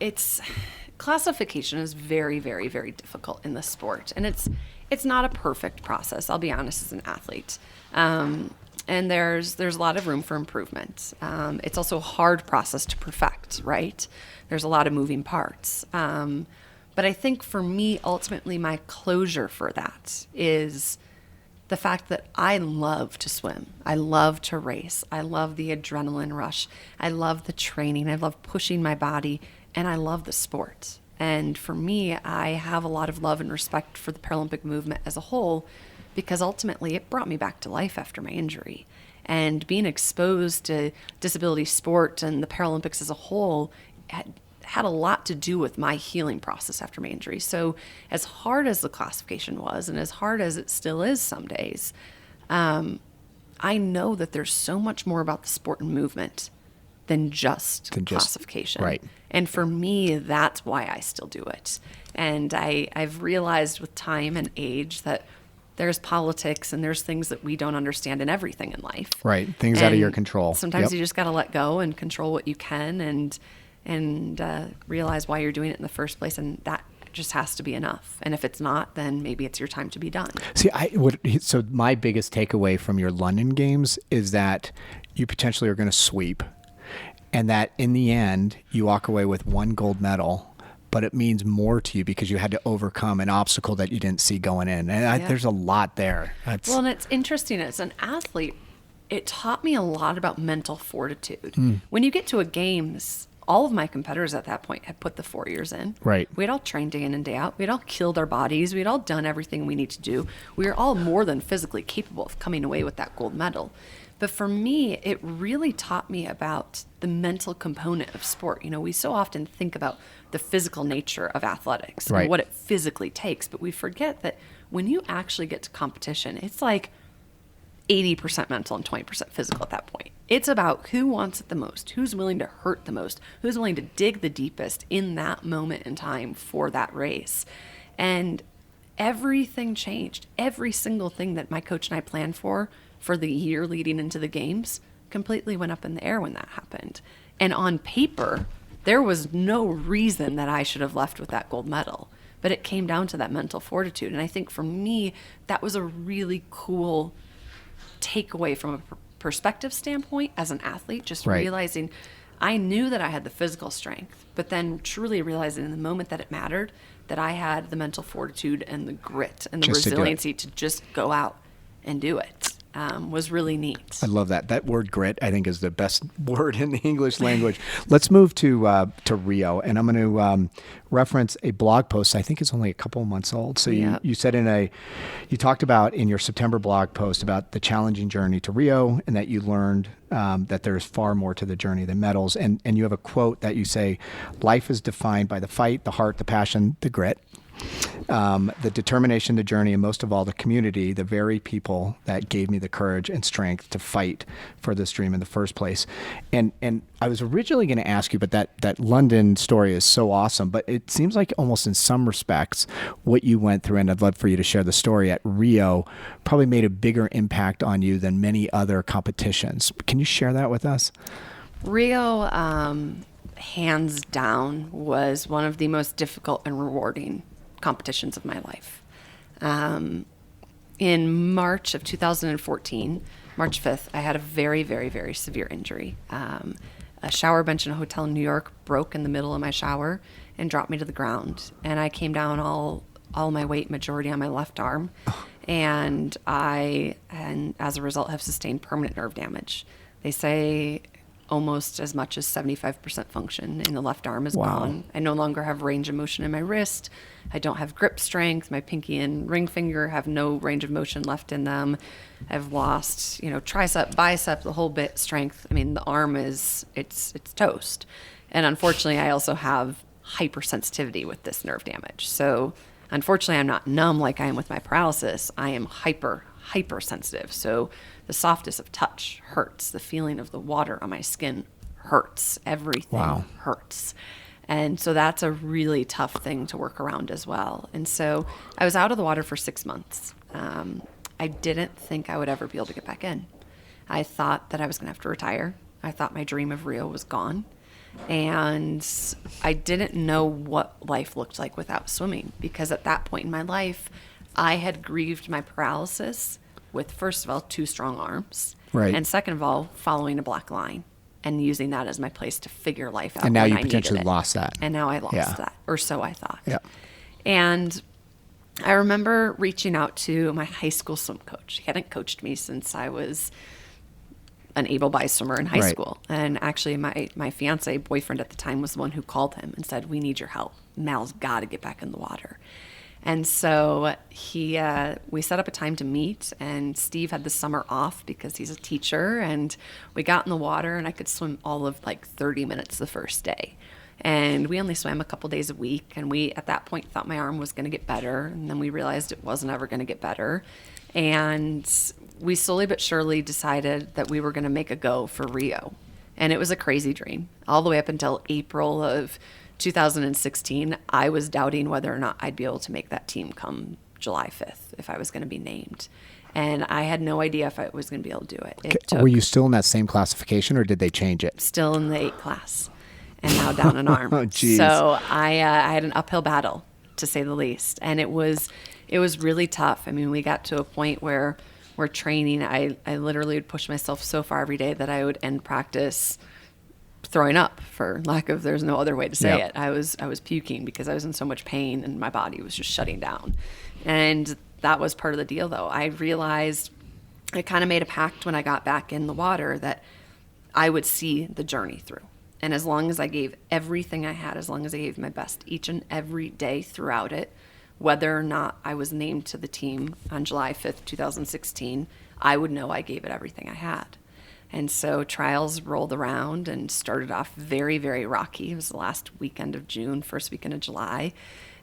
classification is very, very, very difficult in this sport. And it's not a perfect process, I'll be honest, as an athlete. And there's a lot of room for improvement. It's also a hard process to perfect, right? There's a lot of moving parts. But I think for me, ultimately, my closure for that is the fact that I love to swim. I love to race. I love the adrenaline rush. I love the training. I love pushing my body, and I love the sport. And for me, I have a lot of love and respect for the Paralympic movement as a whole, because ultimately it brought me back to life after my injury. And being exposed to disability sport and the Paralympics as a whole had a lot to do with my healing process after my injury. So as hard as the classification was, and as hard as it still is some days, I know that there's so much more about the sport and movement than just classification. Right. And for me, that's why I still do it. And I've realized with time and age that there's politics and there's things that we don't understand in everything in life. Right. Things out of your control. Sometimes you just got to let go and control what you can and realize why you're doing it in the first place. And that just has to be enough. And if it's not, then maybe it's your time to be done. See, so my biggest takeaway from your London games is that you potentially are going to sweep, and that in the end, you walk away with one gold medal, but it means more to you because you had to overcome an obstacle that you didn't see going in. And there's a lot there. Well, and it's interesting. As an athlete, it taught me a lot about mental fortitude. When you get to a games, all of my competitors at that point had put the 4 years in. Right. We had all trained day in and day out. We had all killed our bodies. We had all done everything we need to do. We were all more than physically capable of coming away with that gold medal. But for me, it really taught me about the mental component of sport. We so often think about the physical nature of athletics and what it physically takes, but we forget that when you actually get to competition, it's like 80% mental and 20% physical at that point. It's about who wants it the most, who's willing to hurt the most, who's willing to dig the deepest in that moment in time for that race. And everything changed. Every single thing that my coach and I planned for the year leading into the games completely went up in the air when that happened. And on paper, there was no reason that I should have left with that gold medal. But it came down to that mental fortitude. And I think for me, that was a really cool takeaway from a perspective standpoint as an athlete, just realizing I knew that I had the physical strength, but then truly realizing in the moment that it mattered, that I had the mental fortitude and the grit and the resiliency to just go out and do it. Was really neat. I love that. That word grit, I think, is the best word in the English language. Let's move to Rio, and I'm going to reference a blog post. I think it's only a couple of months old. So you said you talked about in your September blog post about the challenging journey to Rio, and that you learned that there's far more to the journey than medals. And you have a quote that you say, "Life is defined by the fight, the heart, the passion, the grit. The determination, the journey, and most of all, the community, the very people that gave me the courage and strength to fight for this dream in the first place." And I was originally going to ask you, but that London story is so awesome, but it seems like almost in some respects what you went through, and I'd love for you to share the story at Rio, probably made a bigger impact on you than many other competitions. Can you share that with us? Rio, hands down, was one of the most difficult and rewarding competitions of my life. In March of 2014, March 5th, I had a very, very, very severe injury. A shower bench in a hotel in New York broke in the middle of my shower and dropped me to the ground. And I came down all my weight, majority on my left arm. And as a result, have sustained permanent nerve damage. They say almost as much as 75% function in the left arm is Wow. gone. I no longer have range of motion in my wrist. I don't have grip strength. My pinky and ring finger have no range of motion left in them. I've lost, tricep, bicep, the whole bit strength. I mean, the arm it's toast. And unfortunately, I also have hypersensitivity with this nerve damage. So unfortunately, I'm not numb like I am with my paralysis. I am hypersensitive. So the softness of touch hurts. The feeling of the water on my skin hurts. Everything hurts. And so that's a really tough thing to work around as well. And so I was out of the water for 6 months. I didn't think I would ever be able to get back in. I thought that I was going to have to retire. I thought my dream of Rio was gone. And I didn't know what life looked like without swimming, because at that point in my life, I had grieved my paralysis with, first of all, 2 strong arms. Right. And second of all, following a black line and using that as my place to figure life out. And now when you I needed potentially it. lost that. And now I lost that, or so I thought. Yeah. And I remember reaching out to my high school swim coach. He hadn't coached me since I was an able-bodied swimmer in high Right. school. And actually my fiance, boyfriend at the time, was the one who called him and said, "We need your help. Mal's got to get back in the water." And so we set up a time to meet, and Steve had the summer off because he's a teacher, and we got in the water, and I could swim all of 30 minutes the first day. And we only swam a couple days a week, and we at that point thought my arm was going to get better, and then we realized it wasn't ever going to get better. And we slowly but surely decided that we were going to make a go for Rio. And it was a crazy dream. All the way up until April of 2016, I was doubting whether or not I'd be able to make that team come July 5th, if I was going to be named. And I had no idea if I was going to be able to do it. It took Were you still in that same classification, or did they change it? still in the 8 class and now down an arm. Oh, geez. So I had an uphill battle, to say the least. And it was really tough. I mean, we got to a point where we're training. I literally would push myself so far every day that I would end practice throwing up, for lack of, there's no other way to say Yeah. it. I was puking because I was in so much pain and my body was just shutting down. And that was part of the deal, though. I realized, I kind of made a pact when I got back in the water that I would see the journey through. And as long as I gave everything I had, as long as I gave my best each and every day throughout it, whether or not I was named to the team on July 5th, 2016, I would know I gave it everything I had. And so trials rolled around and started off very, very rocky. It was the last weekend of June, first weekend of July.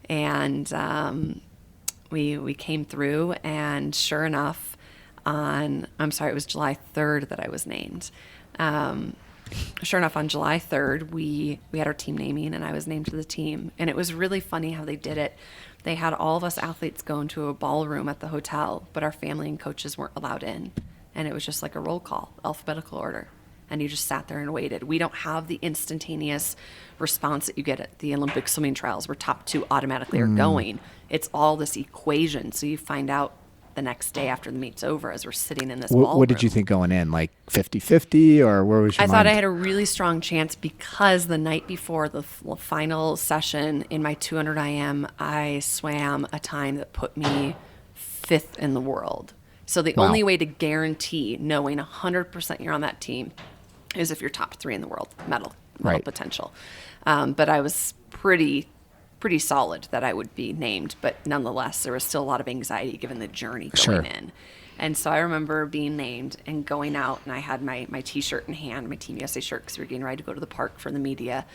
And we came through, and sure enough, it was July 3rd that I was named. Sure enough, on July 3rd, we had our team naming, and I was named to the team. And it was really funny how they did it. They had all of us athletes go into a ballroom at the hotel, but our family and coaches weren't allowed in. And it was just like a roll call, alphabetical order. And you just sat there and waited. We don't have the instantaneous response that you get at the Olympic swimming trials where top 2 automatically are going. It's all this equation. So you find out the next day after the meet's over as we're sitting in this ballroom. What did you think going in? Like 50-50, or where was your I mind? thought I had a really strong chance because the night before the final session in my 200 IM, I swam a time that put me 5th in the world. So the Wow. only way to guarantee knowing 100% you're on that team is if you're top 3 in the world, medal Right. potential. But I was pretty solid that I would be named, but nonetheless, there was still a lot of anxiety given the journey going in. And so I remember being named and going out, and I had my T-shirt in hand, my Team USA shirt, because we were getting ready to go to the park for the media.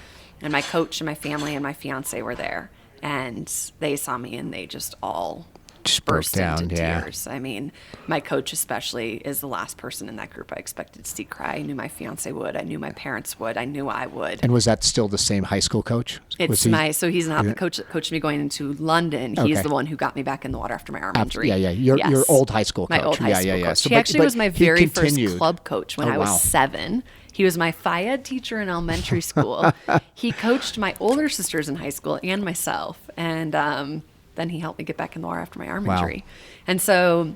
And my coach and my family and my fiance were there, and they saw me, and they just all Just broke burst down, into yeah. tears. I mean, my coach especially is the last person in that group I expected to see cry. I knew my fiance would. I knew my parents would. I knew I would. And was that still the same high school coach? It's so he's not the coach that coached me going into London. He's the one who got me back in the water after my arm injury. Yeah. Your old high school coach. My old high school coach. So, he actually was my very first continued. club coach when Oh, I was wow. 7. He was my phy ed teacher in elementary school. He coached my older sisters in high school and myself. And then he helped me get back in the water after my arm injury. And so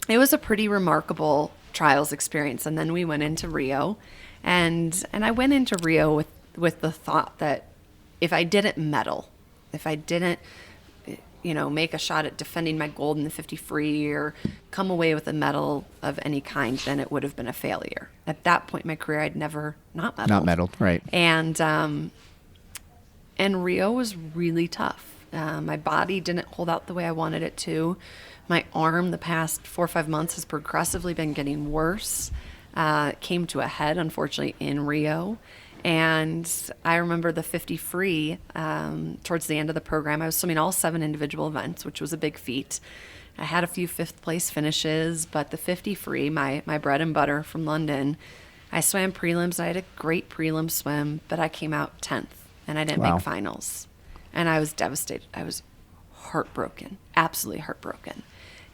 it was a pretty remarkable trials experience. And then we went into Rio. And I went into Rio with the thought that if I didn't medal, if I didn't make a shot at defending my gold in the 50 free or come away with a medal of any kind, then it would have been a failure. At that point in my career, I'd never not medaled. Right. And Rio was really tough. My body didn't hold out the way I wanted it to. My arm the past 4 or 5 months has progressively been getting worse. It came to a head, unfortunately, in Rio. And I remember the 50 free, towards the end of the program, I was swimming all 7 individual events, which was a big feat. I had a few 5th place finishes, but the 50 free, my bread and butter from London, I swam prelims. I had a great prelim swim, but I came out 10th and I didn't make finals. And I was devastated. I was heartbroken, absolutely heartbroken.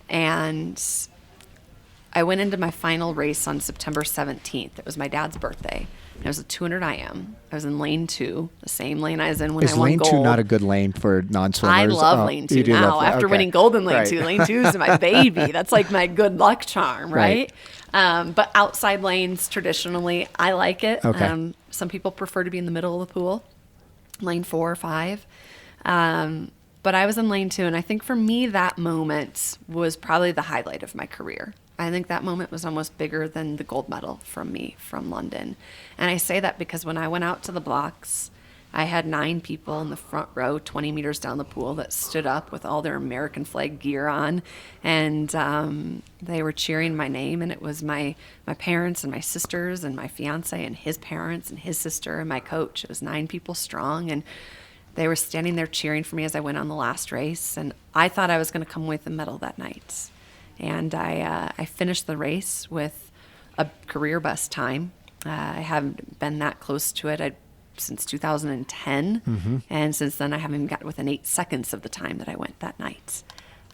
And I went into my final race on September 17th. It was my dad's birthday. It was a 200 IM. I was in lane 2, the same lane I was in when I won gold. Is lane 2 not a good lane for non-swimmers? I love lane 2 now. After winning gold in lane 2, lane 2 is my baby. That's like my good luck charm, right? But outside lanes, traditionally, I like it. Okay. Some people prefer to be in the middle of the pool, lane 4 or 5. But I was in lane 2, and I think for me that moment was probably the highlight of my career. I think that moment was almost bigger than the gold medal from me from London. And I say that because when I went out to the blocks, I had 9 people in the front row, 20 meters down the pool, that stood up with all their American flag gear on. And they were cheering my name. And it was my parents and my sisters and my fiance and his parents and his sister and my coach. It was 9 people strong. And they were standing there cheering for me as I went on the last race. And I thought I was going to come away with the medal that night. And I finished the race with a career best time. I haven't been that close to it since 2010. Mm-hmm. And since then, I haven't even gotten within 8 seconds of the time that I went that night.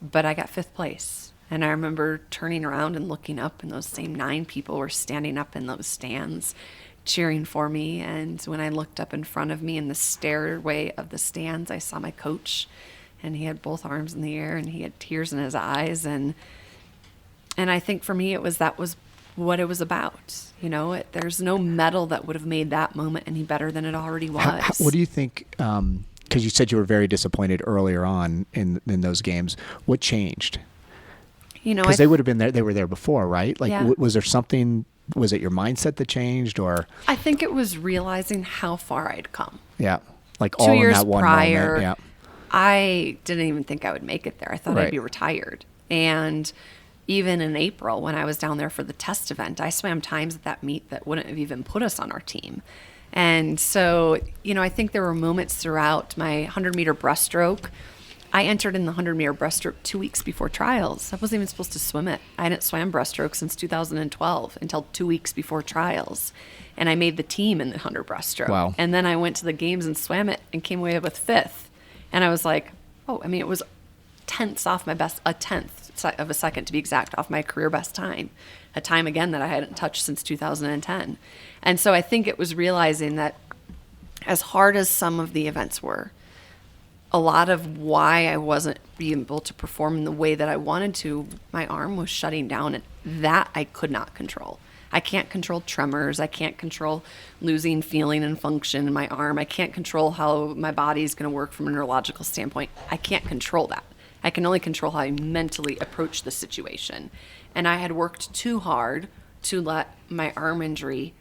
But I got 5th place. And I remember turning around and looking up, and those same 9 people were standing up in those stands cheering for me. And when I looked up in front of me in the stairway of the stands, I saw my coach. And he had both arms in the air, and he had tears in his eyes. And I think for me, that was what it was about. There's no medal that would have made that moment any better than it already was. What do you think? Because you said you were very disappointed earlier on in those games. What changed? Because they would have been there. They were there before, right? Was there something? Was it your mindset that changed, or? I think it was realizing how far I'd come. Yeah, like 2 all years in that one prior, moment. Yeah. I didn't even think I would make it there. I thought I'd be retired. And even in April, when I was down there for the test event, I swam times at that meet that wouldn't have even put us on our team. And so, I think there were moments throughout my 100-meter breaststroke. I entered in the 100-meter breaststroke 2 weeks before trials. I wasn't even supposed to swim it. I hadn't swam breaststroke since 2012 until 2 weeks before trials. And I made the team in the 100 breaststroke. Wow. And then I went to the games and swam it and came away with 5th. And I was like, it was tenths off my best, a tenth of a second to be exact, off my career best time, a time again that I hadn't touched since 2010. And so I think it was realizing that as hard as some of the events were, a lot of why I wasn't being able to perform in the way that I wanted to, my arm was shutting down, and that I could not control. I can't control tremors. I can't control losing feeling and function in my arm. I can't control how my body is going to work from a neurological standpoint. I can't control that. I can only control how I mentally approach the situation. And I had worked too hard to let my arm injury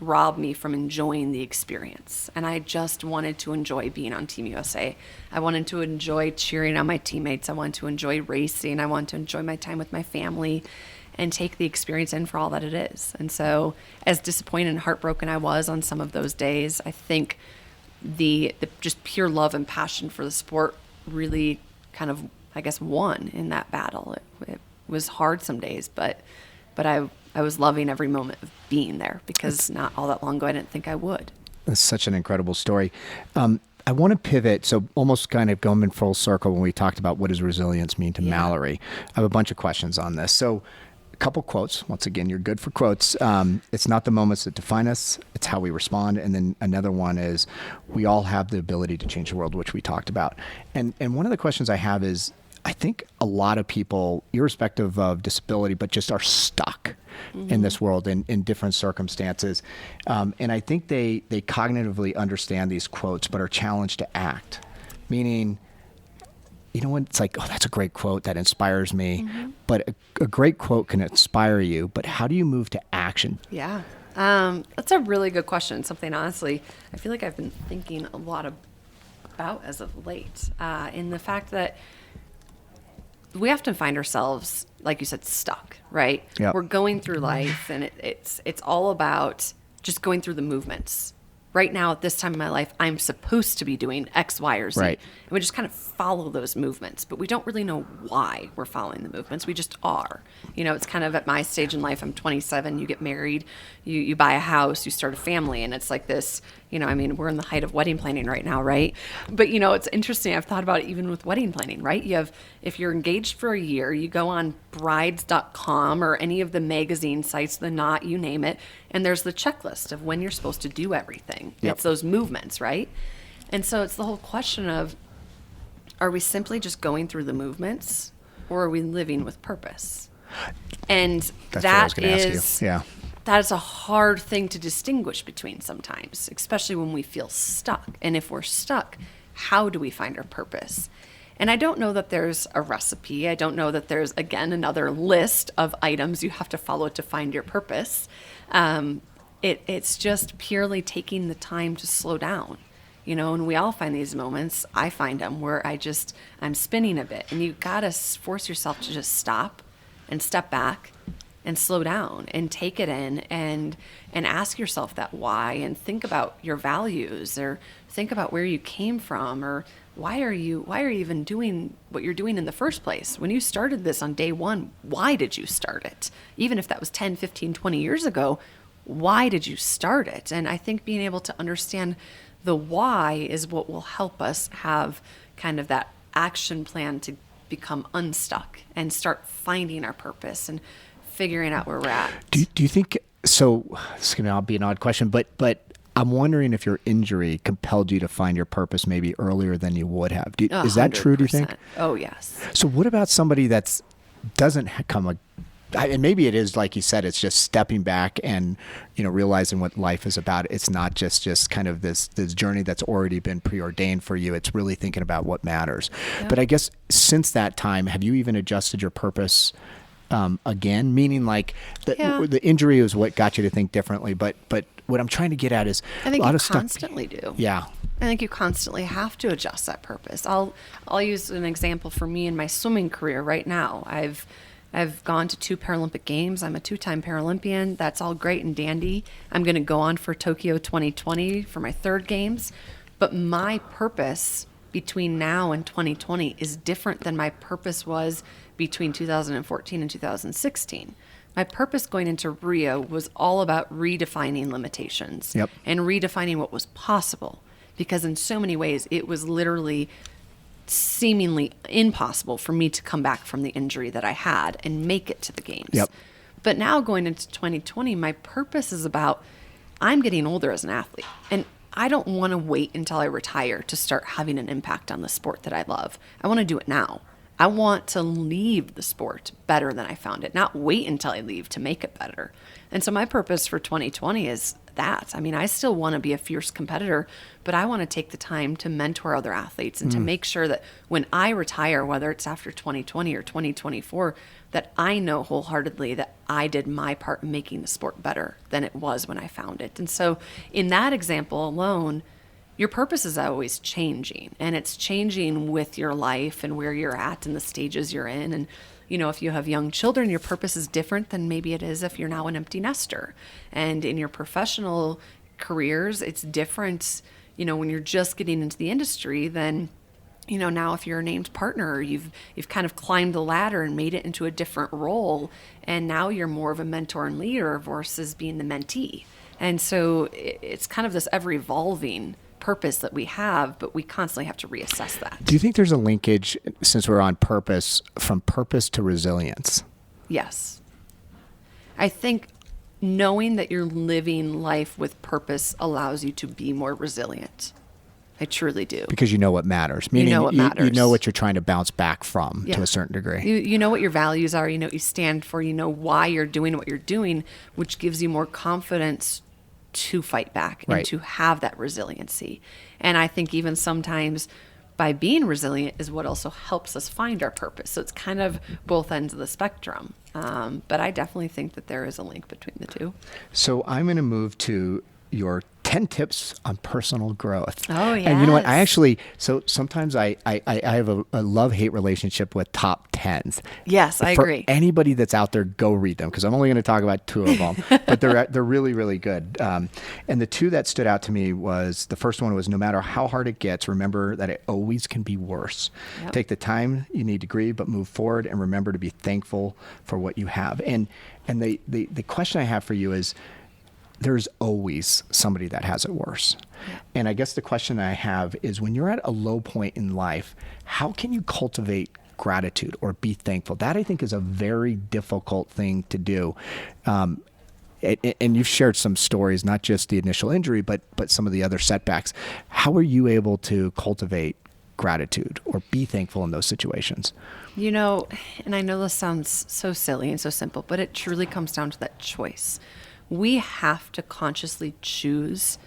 rob me from enjoying the experience. And I just wanted to enjoy being on Team USA. I wanted to enjoy cheering on my teammates. I wanted to enjoy racing. I wanted to enjoy my time with my family and take the experience in for all that it is. And so as disappointed and heartbroken I was on some of those days, I think the just pure love and passion for the sport really kind of, I guess, won in that battle. It was hard some days, but I was loving every moment of being there, because not all that long ago I didn't think I would. That's such an incredible story. I want to pivot, so almost kind of going in full circle when we talked about what does resilience mean to Mallory. I have a bunch of questions on this. So a couple quotes. Once again, you're good for quotes. It's not the moments that define us, it's how we respond. And then another one is, we all have the ability to change the world, which we talked about. And one of the questions I have is, I think a lot of people, irrespective of disability, but just are stuck in this world in different circumstances. And I think they cognitively understand these quotes, but are challenged to act. Meaning, you know what? It's like, oh, that's a great quote that inspires me. But a great quote can inspire you. But how do you move to action? Yeah. That's a really good question. Something, honestly, I feel like I've been thinking a lot about as of late, in the fact that we often find ourselves, like you said, stuck, right? Yep. We're going through life, and it's all about just going through the movements. Right now, at this time in my life, I'm supposed to be doing X, Y, or Z. Right. And we just kind of follow those movements, but we don't really know why we're following the movements. We just are. It's kind of at my stage in life. I'm 27. You get married, you buy a house, you start a family, and it's like this. We're in the height of wedding planning right now, right? But it's interesting. I've thought about it even with wedding planning, right? If you're engaged for a year, you go on brides.com or any of the magazine sites, The Knot, you name it, and there's the checklist of when you're supposed to do everything. Yep. It's those movements, right? And so it's the whole question of, are we simply just going through the movements, or are we living with purpose? And That's what I was going to ask you. Yeah. That is a hard thing to distinguish between sometimes, especially when we feel stuck. And if we're stuck, how do we find our purpose? And I don't know that there's a recipe. I don't know that there's, again, another list of items you have to follow to find your purpose. It's just purely taking the time to slow down. And we all find these moments. I find them where I'm spinning a bit, and you gotta force yourself to just stop and step back and slow down and take it in and ask yourself that why, and think about your values, or think about where you came from, or why are you even doing what you're doing in the first place? When you started this on day one, why did you start it? Even if that was 10, 15, 20 years ago, why did you start it? And I think being able to understand the why is what will help us have kind of that action plan to become unstuck and start finding our purpose and figuring out where we're at. Do you think so? This is going to be an odd question, but I'm wondering if your injury compelled you to find your purpose maybe earlier than you would have. Is that true? Do you think? Oh, yes. So what about somebody that doesn't come and maybe it is, like you said, it's just stepping back and, realizing what life is about. It's not just kind of this journey that's already been preordained for you. It's really thinking about what matters. Yeah. But I guess since that time, have you even adjusted your purpose again? Meaning like the injury is what got you to think differently. But what I'm trying to get at is I think a lot you of stuff. Constantly do. Yeah. I think you constantly have to adjust that purpose. I'll use an example for me in my swimming career right now. I've gone to 2 Paralympic Games. I'm a 2-time Paralympian. That's all great and dandy. I'm going to go on for Tokyo 2020 for my 3rd Games. But my purpose between now and 2020 is different than my purpose was between 2014 and 2016. My purpose going into Rio was all about redefining limitations. Yep. And redefining what was possible. Because in so many ways, it was literally seemingly impossible for me to come back from the injury that I had and make it to the games. Yep. But now going into 2020, my purpose is about, I'm getting older as an athlete, and I don't want to wait until I retire to start having an impact on the sport that I love. I want to do it now. I want to leave the sport better than I found it, not wait until I leave to make it better. And so my purpose for 2020 is that. I still want to be a fierce competitor, but I want to take the time to mentor other athletes and to make sure that when I retire, whether it's after 2020 or 2024, that I know wholeheartedly that I did my part in making the sport better than it was when I found it. And so in that example alone, your purpose is always changing, and it's changing with your life and where you're at and the stages you're in. And if you have young children, your purpose is different than maybe it is if you're now an empty nester. And in your professional careers, it's different, when you're just getting into the industry than, now if you're a named partner, you've kind of climbed the ladder and made it into a different role. And now you're more of a mentor and leader versus being the mentee. And so it's kind of this ever evolving purpose that we have, but we constantly have to reassess that. Do you think there's a linkage, since we're on purpose, from purpose to resilience? Yes. I think knowing that you're living life with purpose allows you to be more resilient. I truly do. Because you know what matters. Meaning you know what matters. You know what you're trying to bounce back from to a certain degree. You know what your values are. You know what you stand for. You know why you're doing what you're doing, which gives you more confidence to fight back and to have that resiliency. And I think even sometimes by being resilient is what also helps us find our purpose. So it's kind of both ends of the spectrum. But I definitely think that there is a link between the two. So I'm going to move to your 10 tips on personal growth. Oh, yes. And you know what? So sometimes I have a love-hate relationship with top 10s. Yes, I agree. For anybody that's out there, go read them, because I'm only going to talk about 2 of them, but they're really, really good. And the 2 that stood out to me was, the first one was, no matter how hard it gets, remember that it always can be worse. Yep. Take the time you need to grieve, but move forward, and remember to be thankful for what you have. And the question I have for you is, there's always somebody that has it worse. Yeah. And I guess the question I have is, when you're at a low point in life, how can you cultivate gratitude or be thankful? That, I think, is a very difficult thing to do. And you've shared some stories, not just the initial injury, but some of the other setbacks. How are you able to cultivate gratitude or be thankful in those situations? You know, and I know this sounds so silly and so simple, but it truly comes down to that choice. We have to consciously choose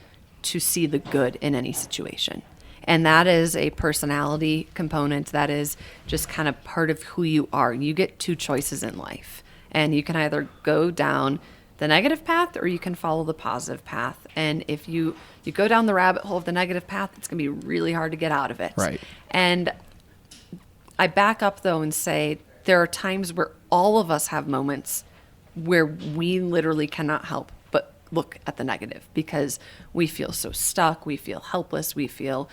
to see the good in any situation. And that is a personality component. That is just kind of part of who you are. You get 2 choices in life. And you can either go down the negative path, or you can follow the positive path. And if you go down the rabbit hole of the negative path, it's going to be really hard to get out of it. Right. And I back up, though, and say there are times where all of us have moments where we literally cannot help but look at the negative, because we feel so stuck, we feel helpless, we feel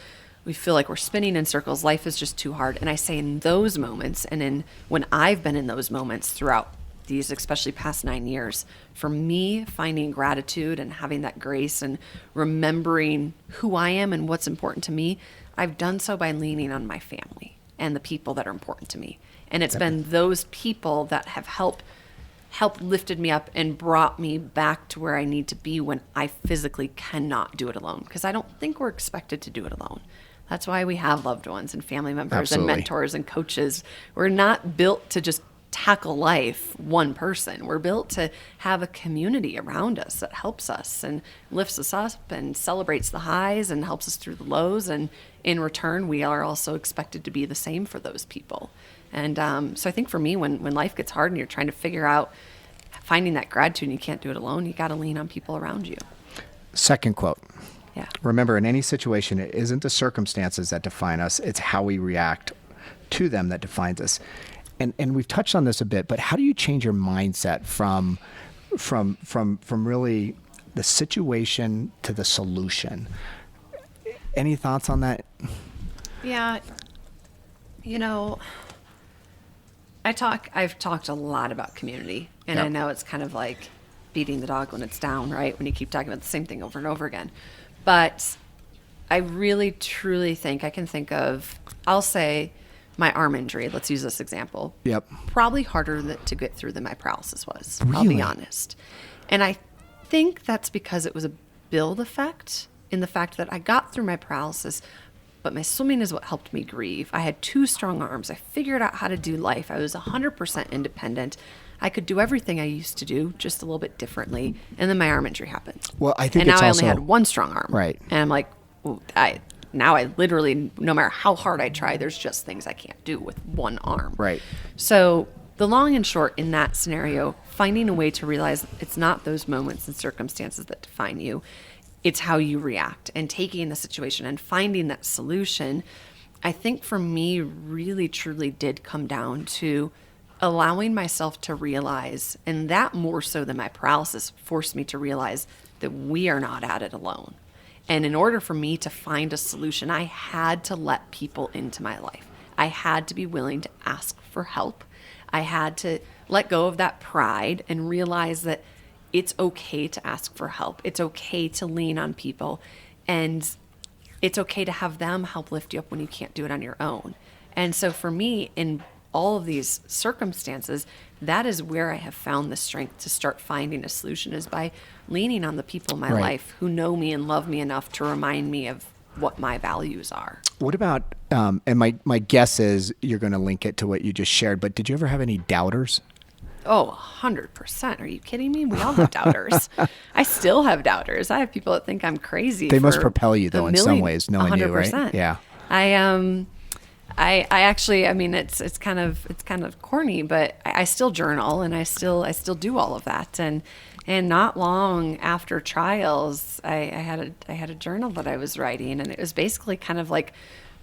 like we're spinning in circles. Life is just too hard. And I say, in those moments, and when I've been in those moments throughout these, especially past 9 years, for me, finding gratitude and having that grace and remembering who I am and what's important to me, I've done so by leaning on my family and the people that are important to me. And it's been those people that have helped lifted me up and brought me back to where I need to be when I physically cannot do it alone. Because I don't think we're expected to do it alone. That's why we have loved ones and family members Absolutely. and mentors and coaches. We're not built to just tackle life one person. We're built to have a community around us that helps us and lifts us up and celebrates the highs and helps us through the lows. And in return, we are also expected to be the same for those people. And so I think for me, when life gets hard and you're trying to figure out finding that gratitude and you can't do it alone, you got to lean on people around you. Second quote. Yeah. Remember, in any situation, it isn't the circumstances that define us. It's how we react to them that defines us. And we've touched on this a bit, but how do you change your mindset from really the situation to the solution? Any thoughts on that? Yeah. You know, I've talked a lot about community, and Yep. I know it's kind of like beating the dog when it's down, right? When you keep talking about the same thing over and over again. But I really, truly think I can think of, I'll say my arm injury. Let's use this example. Yep. Probably harder to get through than my paralysis was. I'll Really? be honest. And I think that's because it was a build effect in the fact that I got through my paralysis, but my swimming is what helped me grieve. I had 2 strong arms. I figured out how to do life. I was 100% independent. I could do everything I used to do, just a little bit differently. And then my arm injury happened. Well, I think and it's now I also, only had 1 strong arm. Right. And I'm like, ooh, now I literally, no matter how hard I try, there's just things I can't do with 1 arm. Right. So the long and short in that scenario, finding a way to realize it's not those moments and circumstances that define you. It's how you react, and taking the situation and finding that solution, I think for me really truly did come down to allowing myself to realize, and that more so than my paralysis forced me to realize that we are not at it alone. And in order for me to find a solution, I had to let people into my life. I had to be willing to ask for help. I had to let go of that pride and realize that it's okay to ask for help. It's okay to lean on people, and it's okay to have them help lift you up when you can't do it on your own. And so for me, in all of these circumstances, that is where I have found the strength to start finding a solution, is by leaning on the people in my Right. life who know me and love me enough to remind me of what my values are. What about, and my guess is you're going to link it to what you just shared, but did you ever have any doubters? Oh, 100%. Are you kidding me? We all have doubters. I still have doubters. I have people that think I'm crazy. They must for propel you, though, a in some million- ways, knowing you, right? 100%. Yeah. I actually, I mean, it's kind of corny, but I still journal, and I still do all of that. And not long after trials, I had a journal that I was writing, and it was basically kind of like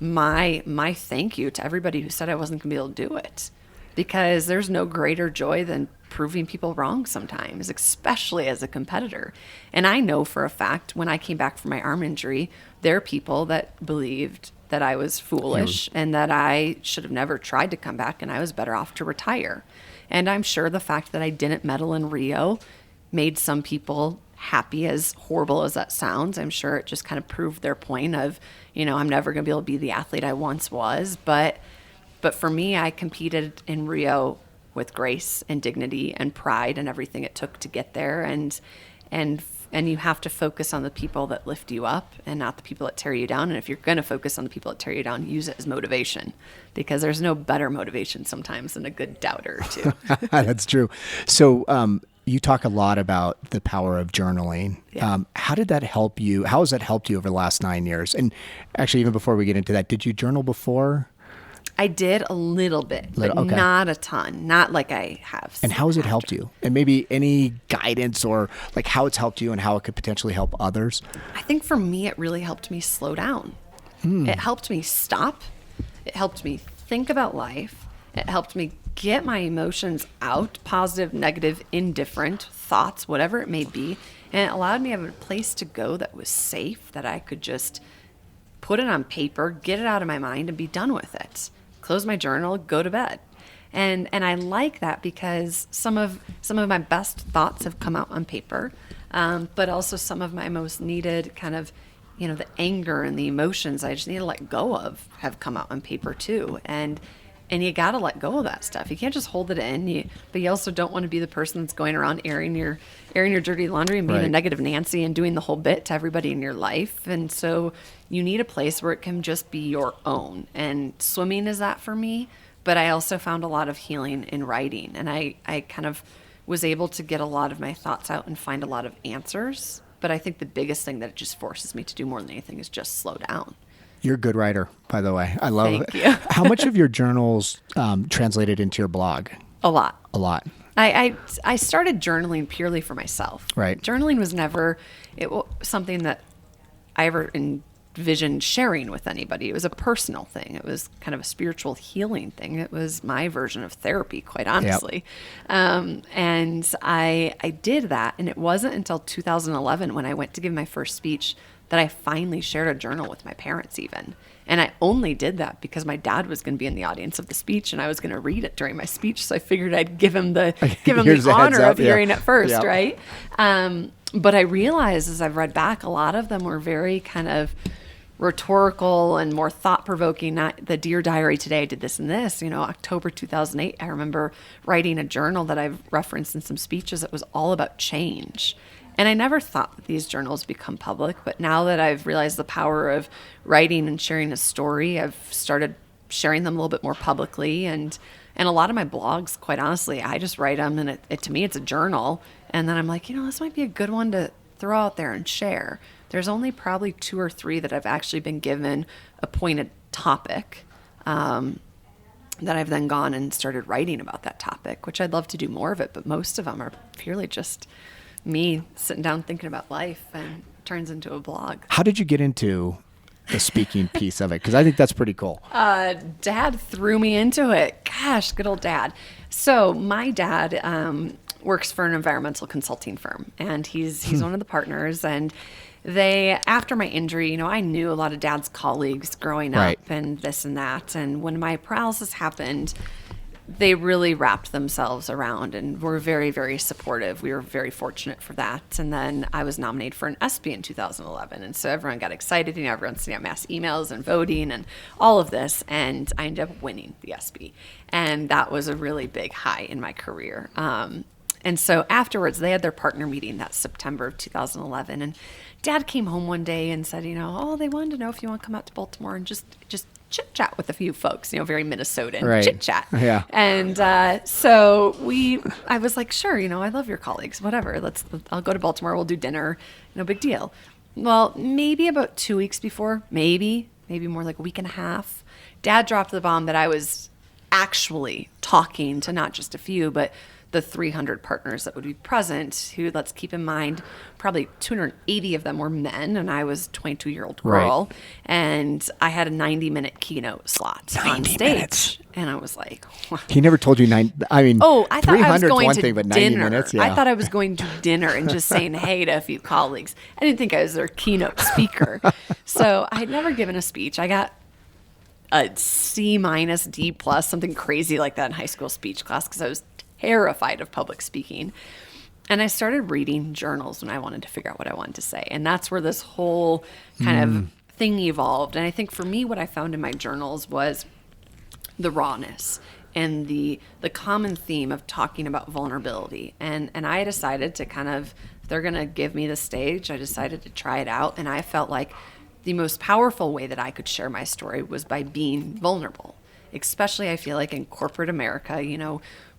my thank you to everybody who said I wasn't gonna be able to do it, because there's no greater joy than proving people wrong sometimes, especially as a competitor. And I know for a fact, when I came back from my arm injury, there are people that believed that I was foolish and that I should have never tried to come back, and I was better off to retire. And I'm sure the fact that I didn't medal in Rio made some people happy, as horrible as that sounds. I'm sure it just kind of proved their point of, I'm never going to be able to be the athlete I once was. But for me, I competed in Rio with grace and dignity and pride and everything it took to get there. And you have to focus on the people that lift you up and not the people that tear you down. And if you're going to focus on the people that tear you down, use it as motivation, because there's no better motivation sometimes than a good doubter or two. That's true. So you talk a lot about the power of journaling. Yeah. How did that help you? How has that helped you over the last 9 years? And actually, even before we get into that, did you journal before? I did a little bit, but Okay. not a ton, not like I have. And how has it helped you? And maybe any guidance or like how it's helped you and how it could potentially help others? I think for me, it really helped me slow down. It helped me stop. It helped me think about life. It helped me get my emotions out, positive, negative, indifferent, thoughts, whatever it may be. And it allowed me to have a place to go that was safe, that I could just put it on paper, get it out of my mind, and be done with it. Close my journal, go to bed. And I like that, because some of my best thoughts have come out on paper, but also some of my most needed kind of, the anger and the emotions I just need to let go of have come out on paper too. And you got to let go of that stuff. You can't just hold it in. But you also don't want to be the person that's going around airing your dirty laundry and being a negative Nancy and doing the whole bit to everybody in your life. And so you need a place where it can just be your own. And swimming is that for me. But I also found a lot of healing in writing. And I kind of was able to get a lot of my thoughts out and find a lot of answers. But I think the biggest thing that it just forces me to do more than anything is just slow down. You're a good writer, by the way. I love Thank it. you. How much of your journals translated into your blog? A lot. A lot. I started journaling purely for myself. Right. Journaling was never something that I ever envisioned sharing with anybody. It was a personal thing. It was kind of a spiritual healing thing. It was my version of therapy, quite honestly. Yep. And I did that. And it wasn't until 2011 when I went to give my first speech that I finally shared a journal with my parents even. And I only did that because my dad was going to be in the audience of the speech and I was going to read it during my speech. So I figured I'd give him the honor of hearing it first, right? But I realized as I've read back, a lot of them were very kind of rhetorical and more thought-provoking, not the Dear Diary today, I did this and this. October 2008, I remember writing a journal that I've referenced in some speeches that was all about change. And I never thought that these journals become public, but now that I've realized the power of writing and sharing a story, I've started sharing them a little bit more publicly. And a lot of my blogs, quite honestly, I just write them, and to me, it's a journal. And then I'm like, this might be a good one to throw out there and share. There's only probably 2 or 3 that I've actually been given a pointed topic that I've then gone and started writing about that topic, which I'd love to do more of it, but most of them are purely just me sitting down thinking about life, and turns into a blog. How did you get into the speaking piece of it? Because I think that's pretty cool. Dad threw me into it. Gosh, good old dad. So my dad works for an environmental consulting firm, and he's one of the partners. And after my injury, I knew a lot of Dad's colleagues growing up and this and that. And when my paralysis happened, they really wrapped themselves around and were very, very supportive. We were very fortunate for that. And then I was nominated for an ESPY in 2011. And so everyone got excited. Everyone sent out mass emails and voting and all of this. And I ended up winning the ESPY. And that was a really big high in my career. And so afterwards, they had their partner meeting that September of 2011. And Dad came home one day and said, they wanted to know if you want to come out to Baltimore and just chit chat with a few folks, very Minnesotan chit chat. Yeah. And so I was like, sure, I love your colleagues, whatever. I'll go to Baltimore. We'll do dinner. No big deal. Well, maybe about 2 weeks before, maybe maybe more like a week and a half, Dad dropped the bomb that I was actually talking to not just a few, but the 300 partners that would be present, who, let's keep in mind, probably 280 of them were men, and I was a 22-year-old girl. Right. And I had a 90-minute keynote slot on 90 stage. minutes. And I was like, He never told you I thought I was 300 is going one to thing, but 90 dinner. minutes, yeah. I thought I was going to dinner and just saying hey to a few colleagues. I didn't think I was their keynote speaker. So I had never given a speech. I got a C minus, D plus, something crazy like that in high school speech class because I was terrified of public speaking. And I started reading journals when I wanted to figure out what I wanted to say. And that's where this whole kind of thing evolved. And I think for me, what I found in my journals was the rawness and the common theme of talking about vulnerability. And I decided to kind of, if they're going to give me the stage, I decided to try it out. And I felt like the most powerful way that I could share my story was by being vulnerable. Especially, I feel like in corporate America,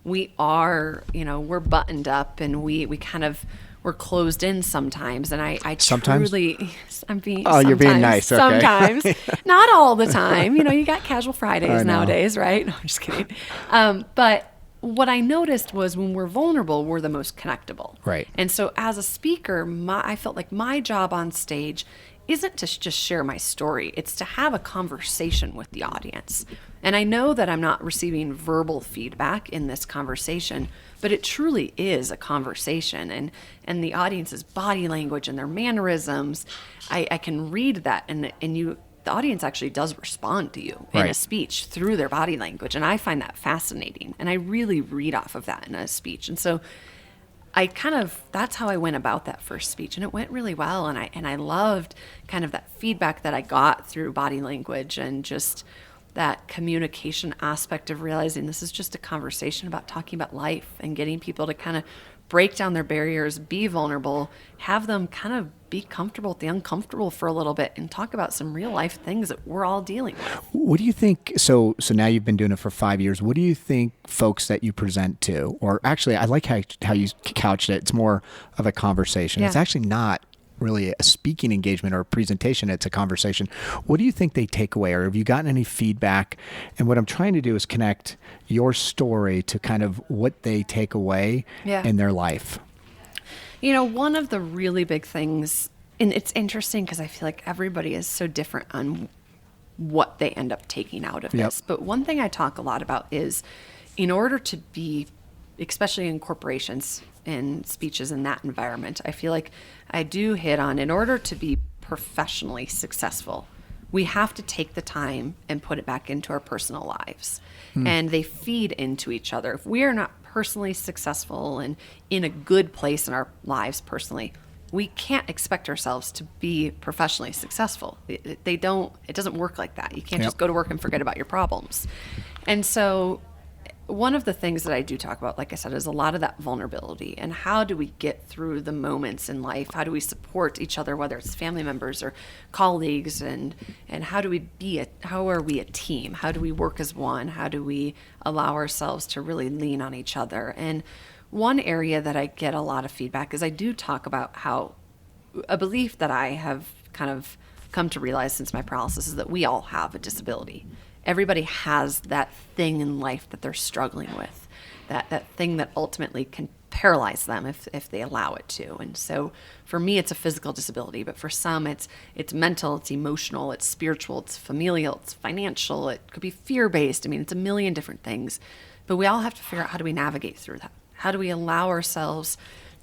we are, we're buttoned up and we kind of, we're closed in sometimes. And I Sometimes? truly, I'm being, Oh, you're being nice. Okay. Sometimes, not all the time. You got casual I Fridays know. nowadays, right? No, I'm just kidding. But what I noticed was when we're vulnerable, we're the most connectable. Right. And so as a speaker, I felt like my job on stage isn't to just share my story. It's to have a conversation with the audience. And I know that I'm not receiving verbal feedback in this conversation, but it truly is a conversation. And the audience's body language and their mannerisms, I can read that. And the audience actually does respond to you in Right. a speech through their body language. And I find that fascinating. And I really read off of that in a speech. And so that's how I went about that first speech, and it went really well. And I loved kind of that feedback that I got through body language and just that communication aspect of realizing this is just a conversation about talking about life and getting people to kind of break down their barriers, be vulnerable, have them kind of be comfortable with the uncomfortable for a little bit and talk about some real life things that we're all dealing with. What do you think? So now you've been doing it for 5 years. What do you think folks that you present to, or actually, I like how you couched it. It's more of a conversation. Yeah. It's actually not really a speaking engagement or a presentation. It's a conversation. What do you think they take away, or have you gotten any feedback? And what I'm trying to do is connect your story to kind of what they take away in their life. One of the really big things, and it's interesting because I feel like everybody is so different on what they end up taking out of this. But one thing I talk a lot about is in order to be, especially in corporations and speeches in that environment, I feel like I do hit on, in order to be professionally successful, we have to take the time and put it back into our personal lives. And they feed into each other. If we are not personally successful and in a good place in our lives personally, we can't expect ourselves to be professionally successful. It doesn't work like that. You can't just go to work and forget about your problems. And so one of the things that I do talk about, like I said, is a lot of that vulnerability and how do we get through the moments in life? How do we support each other, whether it's family members or colleagues, and how are we a team? How do we work as one? How do we allow ourselves to really lean on each other? And one area that I get a lot of feedback is I do talk about how a belief that I have kind of come to realize since my paralysis is that we all have a disability. Everybody has that thing in life that they're struggling with, that thing that ultimately can paralyze them if they allow it to. And so for me, it's a physical disability, but for some, it's mental, it's emotional, it's spiritual, it's familial, it's financial, it could be fear-based. I mean, it's a million different things, but we all have to figure out how do we navigate through that? How do we allow ourselves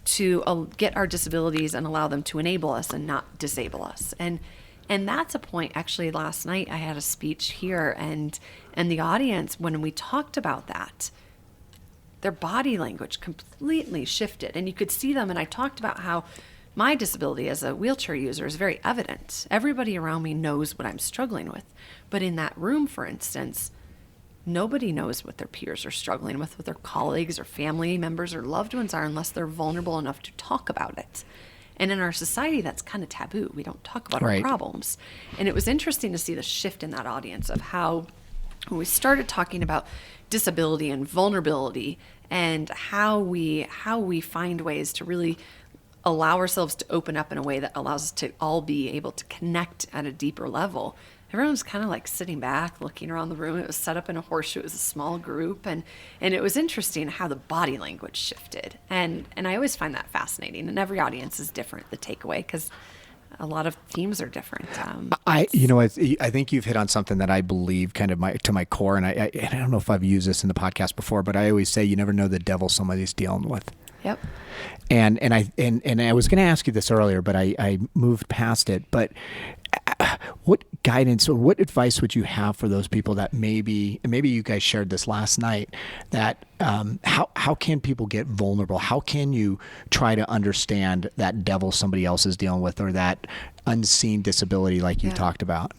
to get our disabilities and allow them to enable us and not disable us? And that's a point, actually, last night I had a speech here and the audience, when we talked about that, their body language completely shifted. And you could see them, and I talked about how my disability as a wheelchair user is very evident. Everybody around me knows what I'm struggling with. But in that room, for instance, nobody knows what their peers are struggling with, what their colleagues or family members or loved ones are, unless they're vulnerable enough to talk about it. And in our society, that's kind of taboo. We don't talk about our problems. And it was interesting to see the shift in that audience of how, when we started talking about disability and vulnerability and how we find ways to really allow ourselves to open up in a way that allows us to all be able to connect at a deeper level, everyone was kind of like sitting back, looking around the room. It was set up in a horseshoe. It was a small group. And it was interesting how the body language shifted. And I always find that fascinating. And every audience is different, the takeaway, because a lot of teams are different. I think you've hit on something that I believe kind of to my core. And I don't know if I've used this in the podcast before, but I always say you never know the devil somebody's dealing with. Yep. And I was going to ask you this earlier, but I moved past it. But what guidance or what advice would you have for those people that maybe you guys shared this last night, that how can people get vulnerable? How can you try to understand that devil somebody else is dealing with, or that unseen disability like you talked about?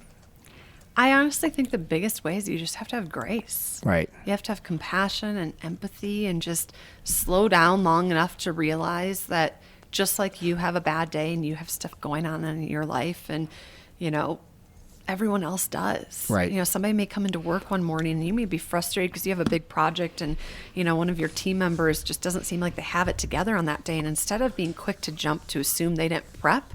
I honestly think the biggest way is you just have to have grace. Right. You have to have compassion and empathy, and just slow down long enough to realize that just like you have a bad day and you have stuff going on in your life, and everyone else does. Right. Somebody may come into work one morning and you may be frustrated because you have a big project, and one of your team members just doesn't seem like they have it together on that day. And instead of being quick to jump to assume they didn't prep,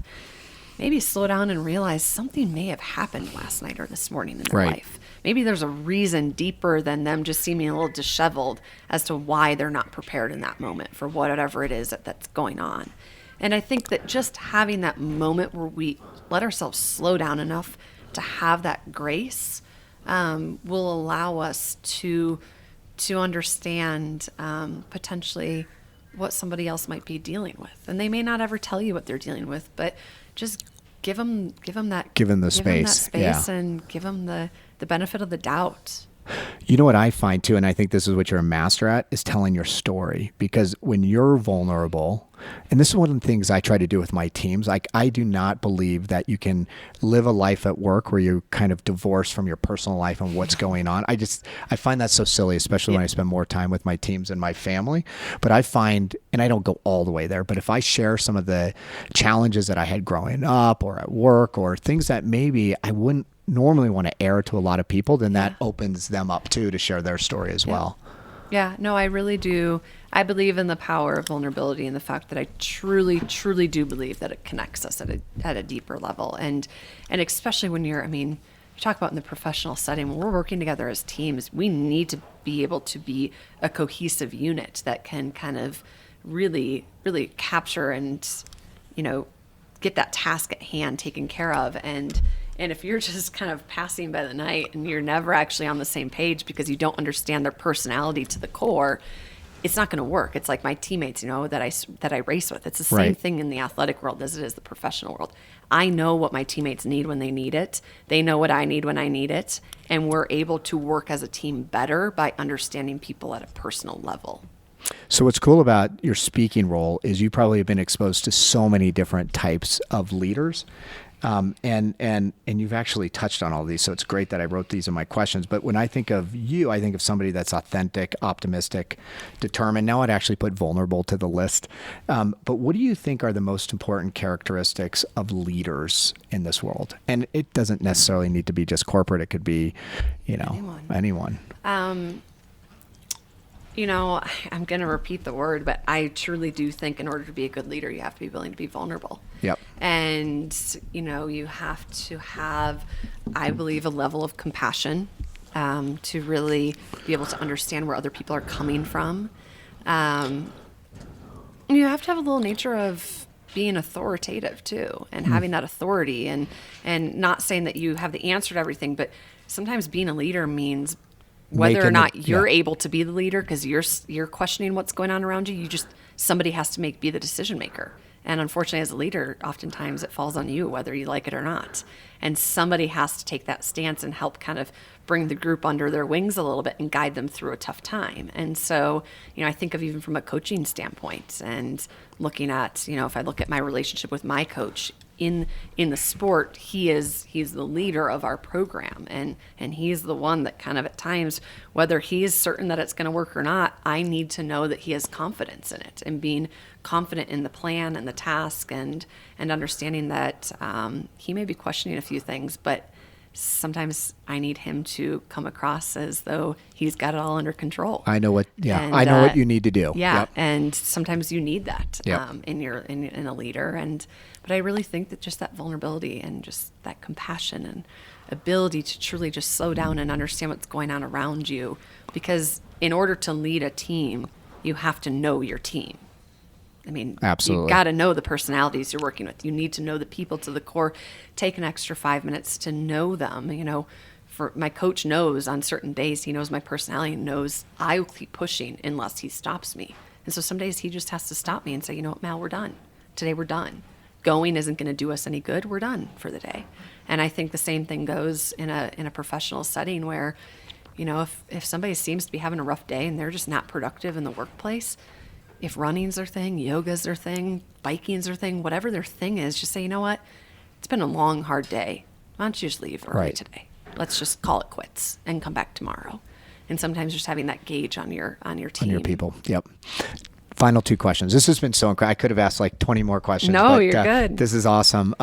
maybe slow down and realize something may have happened last night or this morning in their life. Maybe there's a reason deeper than them just seeming a little disheveled as to why they're not prepared in that moment for whatever it is that's going on. And I think that just having that moment where we let ourselves slow down enough to have that grace will allow us to understand potentially what somebody else might be dealing with. And they may not ever tell you what they're dealing with, but just give them the space, and give them the benefit of the doubt. You know what I find too, and I think this is what you're a master at, is telling your story. Because when you're vulnerable, and this is one of the things I try to do with my teams, like I do not believe that you can live a life at work where you're kind of divorced from your personal life and what's going on. I find that so silly, especially when I spend more time with my teams and my family. But I find, and I don't go all the way there, but if I share some of the challenges that I had growing up or at work, or things that maybe I wouldn't normally want to air to a lot of people, then that opens them up too to share their story as well. Yeah, no, I really do. I believe in the power of vulnerability, and the fact that I truly, truly do believe that it connects us at a deeper level. And especially when you talk about in the professional setting, when we're working together as teams, we need to be able to be a cohesive unit that can kind of really, really capture and, get that task at hand taken care of. And if you're just kind of passing by the night and you're never actually on the same page because you don't understand their personality to the core, it's not going to work. It's like my teammates, that I race with. It's the same thing in the athletic world as it is the professional world. I know what my teammates need when they need it. They know what I need when I need it. And we're able to work as a team better by understanding people at a personal level. So what's cool about your speaking role is you probably have been exposed to so many different types of leaders. And you've actually touched on all these, so it's great that I wrote these in my questions. But when I think of you, I think of somebody that's authentic, optimistic, determined. Now I'd actually put vulnerable to the list. But what do you think are the most important characteristics of leaders in this world? And it doesn't necessarily need to be just corporate. It could be, anyone. I'm going to repeat the word, but I truly do think in order to be a good leader, you have to be willing to be vulnerable. Yep. And, you have to have, I believe, a level of compassion to really be able to understand where other people are coming from. You have to have a little nature of being authoritative too, and having that authority, and not saying that you have the answer to everything, but sometimes being a leader means whether or not you're able to be the leader because you're questioning what's going on around you. Somebody has to be the decision maker. And unfortunately, as a leader, oftentimes it falls on you, whether you like it or not. And somebody has to take that stance and help kind of bring the group under their wings a little bit and guide them through a tough time. And so, I think of even from a coaching standpoint, and looking at, if I look at my relationship with my coach, in the sport, he's the leader of our program, and he's the one that kind of at times, whether he is certain that it's going to work or not, I need to know that he has confidence in it, and being confident in the plan and the task, and understanding that he may be questioning a few things, but sometimes I need him to come across as though he's got it all under control. I know what you need to do. Yeah. Yep. And sometimes you need that Yep. in a leader. But I really think that just that vulnerability and just that compassion and ability to truly just slow down and understand what's going on around you. Because in order to lead a team, you have to know your team. I mean, absolutely. You've got to know the personalities you're working with. You need to know the people to the core. Take an extra 5 minutes to know them. For my coach knows on certain days, he knows my personality and knows I will keep pushing unless he stops me. And so some days he just has to stop me and say, you know what, Mal, we're done. Today we're done. Going isn't going to do us any good. We're done for the day. And I think the same thing goes in a professional setting where, if somebody seems to be having a rough day and they're just not productive in the workplace, if running's their thing, yoga's their thing, biking's their thing, whatever their thing is, just say, you know what? It's been a long, hard day. Why don't you just leave early today? Let's just call it quits and come back tomorrow. And sometimes just having that gauge on your team. On your people. Yep. Final 2 questions. This has been so incredible. I could have asked like 20 more questions. No, but, you're good. This is awesome.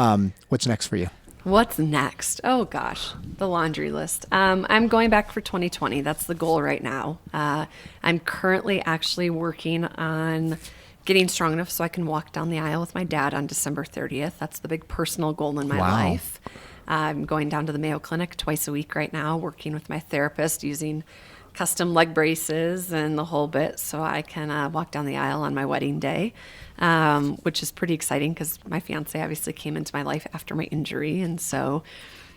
What's next for you? What's next? Oh gosh, the laundry list. I'm going back for 2020. That's the goal right now. I'm currently actually working on getting strong enough so I can walk down the aisle with my dad on December 30th. That's the big personal goal in my life. I'm going down to the Mayo Clinic twice a week right now, working with my therapist using custom leg braces and the whole bit so I can walk down the aisle on my wedding day, which is pretty exciting because my fiance obviously came into my life after my injury. And so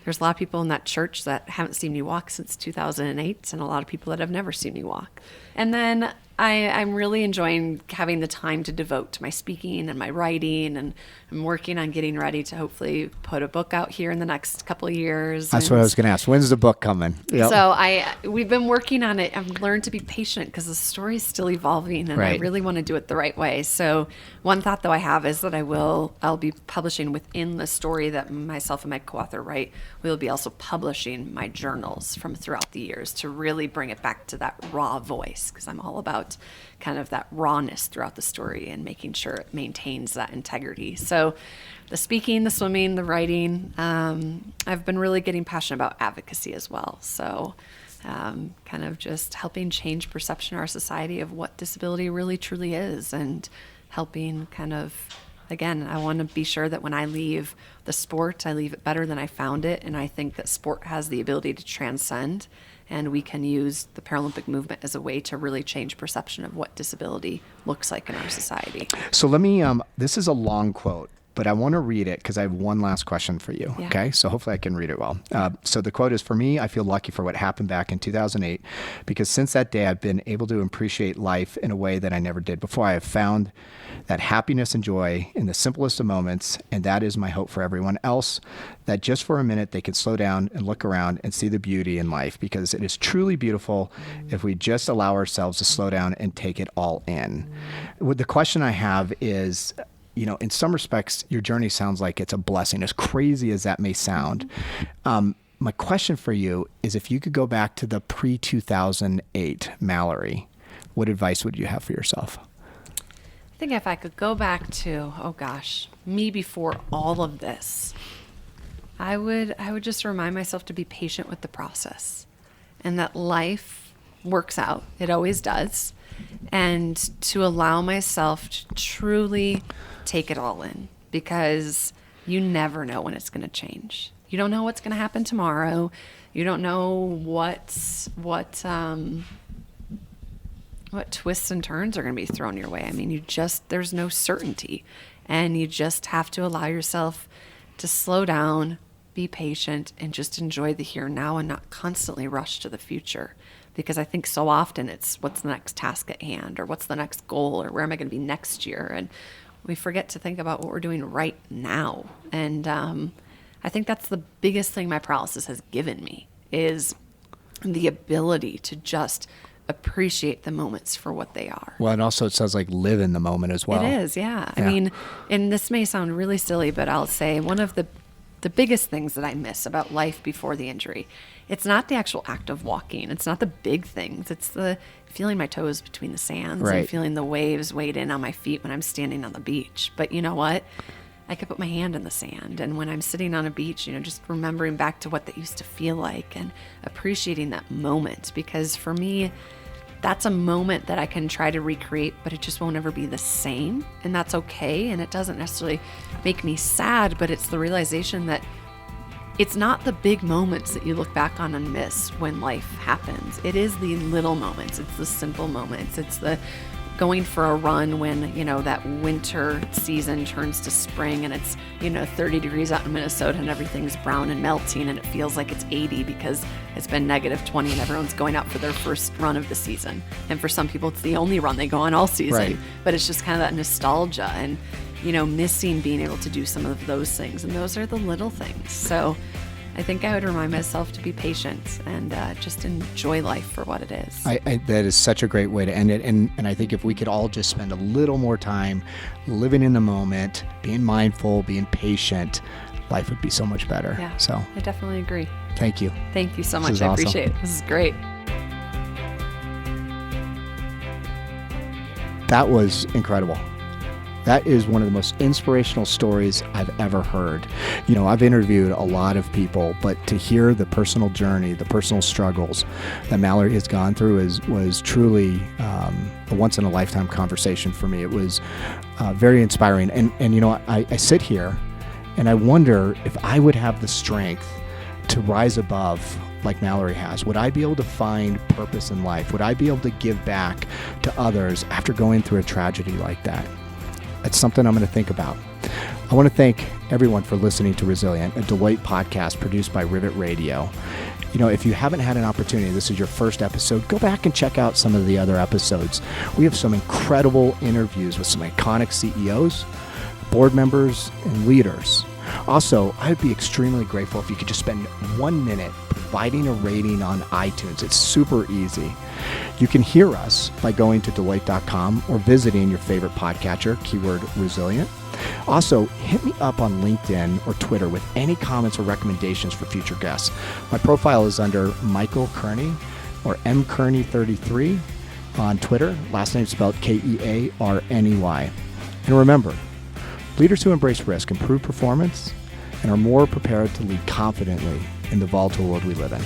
there's a lot of people in that church that haven't seen me walk since 2008 and a lot of people that have never seen me walk. And then I'm really enjoying having the time to devote to my speaking and my writing, and I'm working on getting ready to hopefully put a book out here in the next couple of years. That's what I was going to ask. When's the book coming? Yep. So we've been working on it. I've learned to be patient because the story is still evolving, and I really want to do it the right way. So one thought though I have is that I'll be publishing within the story that myself and my co-author write. We'll be also publishing my journals from throughout the years to really bring it back to that raw voice, because I'm all about kind of that rawness throughout the story and making sure it maintains that integrity. So the speaking, the swimming, the writing, I've been really getting passionate about advocacy as well. So kind of just helping change perception in our society of what disability really truly is, and helping kind of, again, I want to be sure that when I leave the sport, I leave it better than I found it. And I think that sport has the ability to transcend, and we can use the Paralympic movement as a way to really change perception of what disability looks like in our society. So let me, this is a long quote, but I want to read it because I have one last question for you. Yeah. Okay. So hopefully I can read it well. So the quote is, "For me, I feel lucky for what happened back in 2008, because since that day, I've been able to appreciate life in a way that I never did before. I have found that happiness and joy in the simplest of moments, and that is my hope for everyone else, that just for a minute they can slow down and look around and see the beauty in life, because it is truly beautiful if we just allow ourselves to slow down and take it all in." The question I have is, in some respects, your journey sounds like it's a blessing, as crazy as that may sound. My question for you is, if you could go back to the pre-2008 Mallory, what advice would you have for yourself? I think if I could go back to, me before all of this, I would just remind myself to be patient with the process, and that life works out. It always does. And to allow myself to truly take it all in, because you never know when it's going to change. You don't know what's going to happen tomorrow. You don't know what twists and turns are going to be thrown your way. I mean, there's no certainty, and you just have to allow yourself to slow down, be patient, and just enjoy the here and now, and not constantly rush to the future. Because I think so often it's what's the next task at hand, or what's the next goal, or where am I going to be next year? And we forget to think about what we're doing right now. And I think that's the biggest thing my paralysis has given me, is the ability to just appreciate the moments for what they are. Well, and also it sounds like live in the moment as well. It is, yeah. I mean, and this may sound really silly, but I'll say one of the biggest things that I miss about life before the injury, it's not the actual act of walking. It's not the big things. It's the feeling my toes between the sands and feeling the waves wade in on my feet when I'm standing on the beach. But you know what? I could put my hand in the sand. And when I'm sitting on a beach, just remembering back to what that used to feel like and appreciating that moment. Because for me, that's a moment that I can try to recreate, but it just won't ever be the same. And that's okay. And it doesn't necessarily make me sad, but it's the realization that it's not the big moments that you look back on and miss when life happens. It is the little moments. It's the simple moments. It's the going for a run when, that winter season turns to spring and it's, 30 degrees out in Minnesota and everything's brown and melting and it feels like it's 80 because it's been negative 20 and everyone's going out for their first run of the season. And for some people, it's the only run they go on all season. Right. But it's just kind of that nostalgia and, missing being able to do some of those things. And those are the little things. So I think I would remind myself to be patient and just enjoy life for what it is. That is such a great way to end it. And I think if we could all just spend a little more time living in the moment, being mindful, being patient, life would be so much better. Yeah, so I definitely agree. Thank you. Thank you so much. This is I awesome. appreciate it. This is great. That was incredible. That is one of the most inspirational stories I've ever heard. I've interviewed a lot of people, but to hear the personal journey, the personal struggles that Mallory has gone through was truly a once-in-a-lifetime conversation for me. It was very inspiring. And I sit here and I wonder if I would have the strength to rise above like Mallory has. Would I be able to find purpose in life? Would I be able to give back to others after going through a tragedy like that? It's something I'm going to think about. I want to thank everyone for listening to Resilient, a Deloitte podcast produced by Rivet Radio. If you haven't had an opportunity, this is your first episode, go back and check out some of the other episodes. We have some incredible interviews with some iconic CEOs, board members, and leaders. Also, I would be extremely grateful if you could just spend 1 minute providing a rating on iTunes. It's super easy. You can hear us by going to Deloitte.com or visiting your favorite podcatcher, keyword resilient. Also, hit me up on LinkedIn or Twitter with any comments or recommendations for future guests. My profile is under Michael Kearney or mkearney33 on Twitter. Last name spelled Kearney. And remember, leaders who embrace risk improve performance and are more prepared to lead confidently in the volatile world we live in.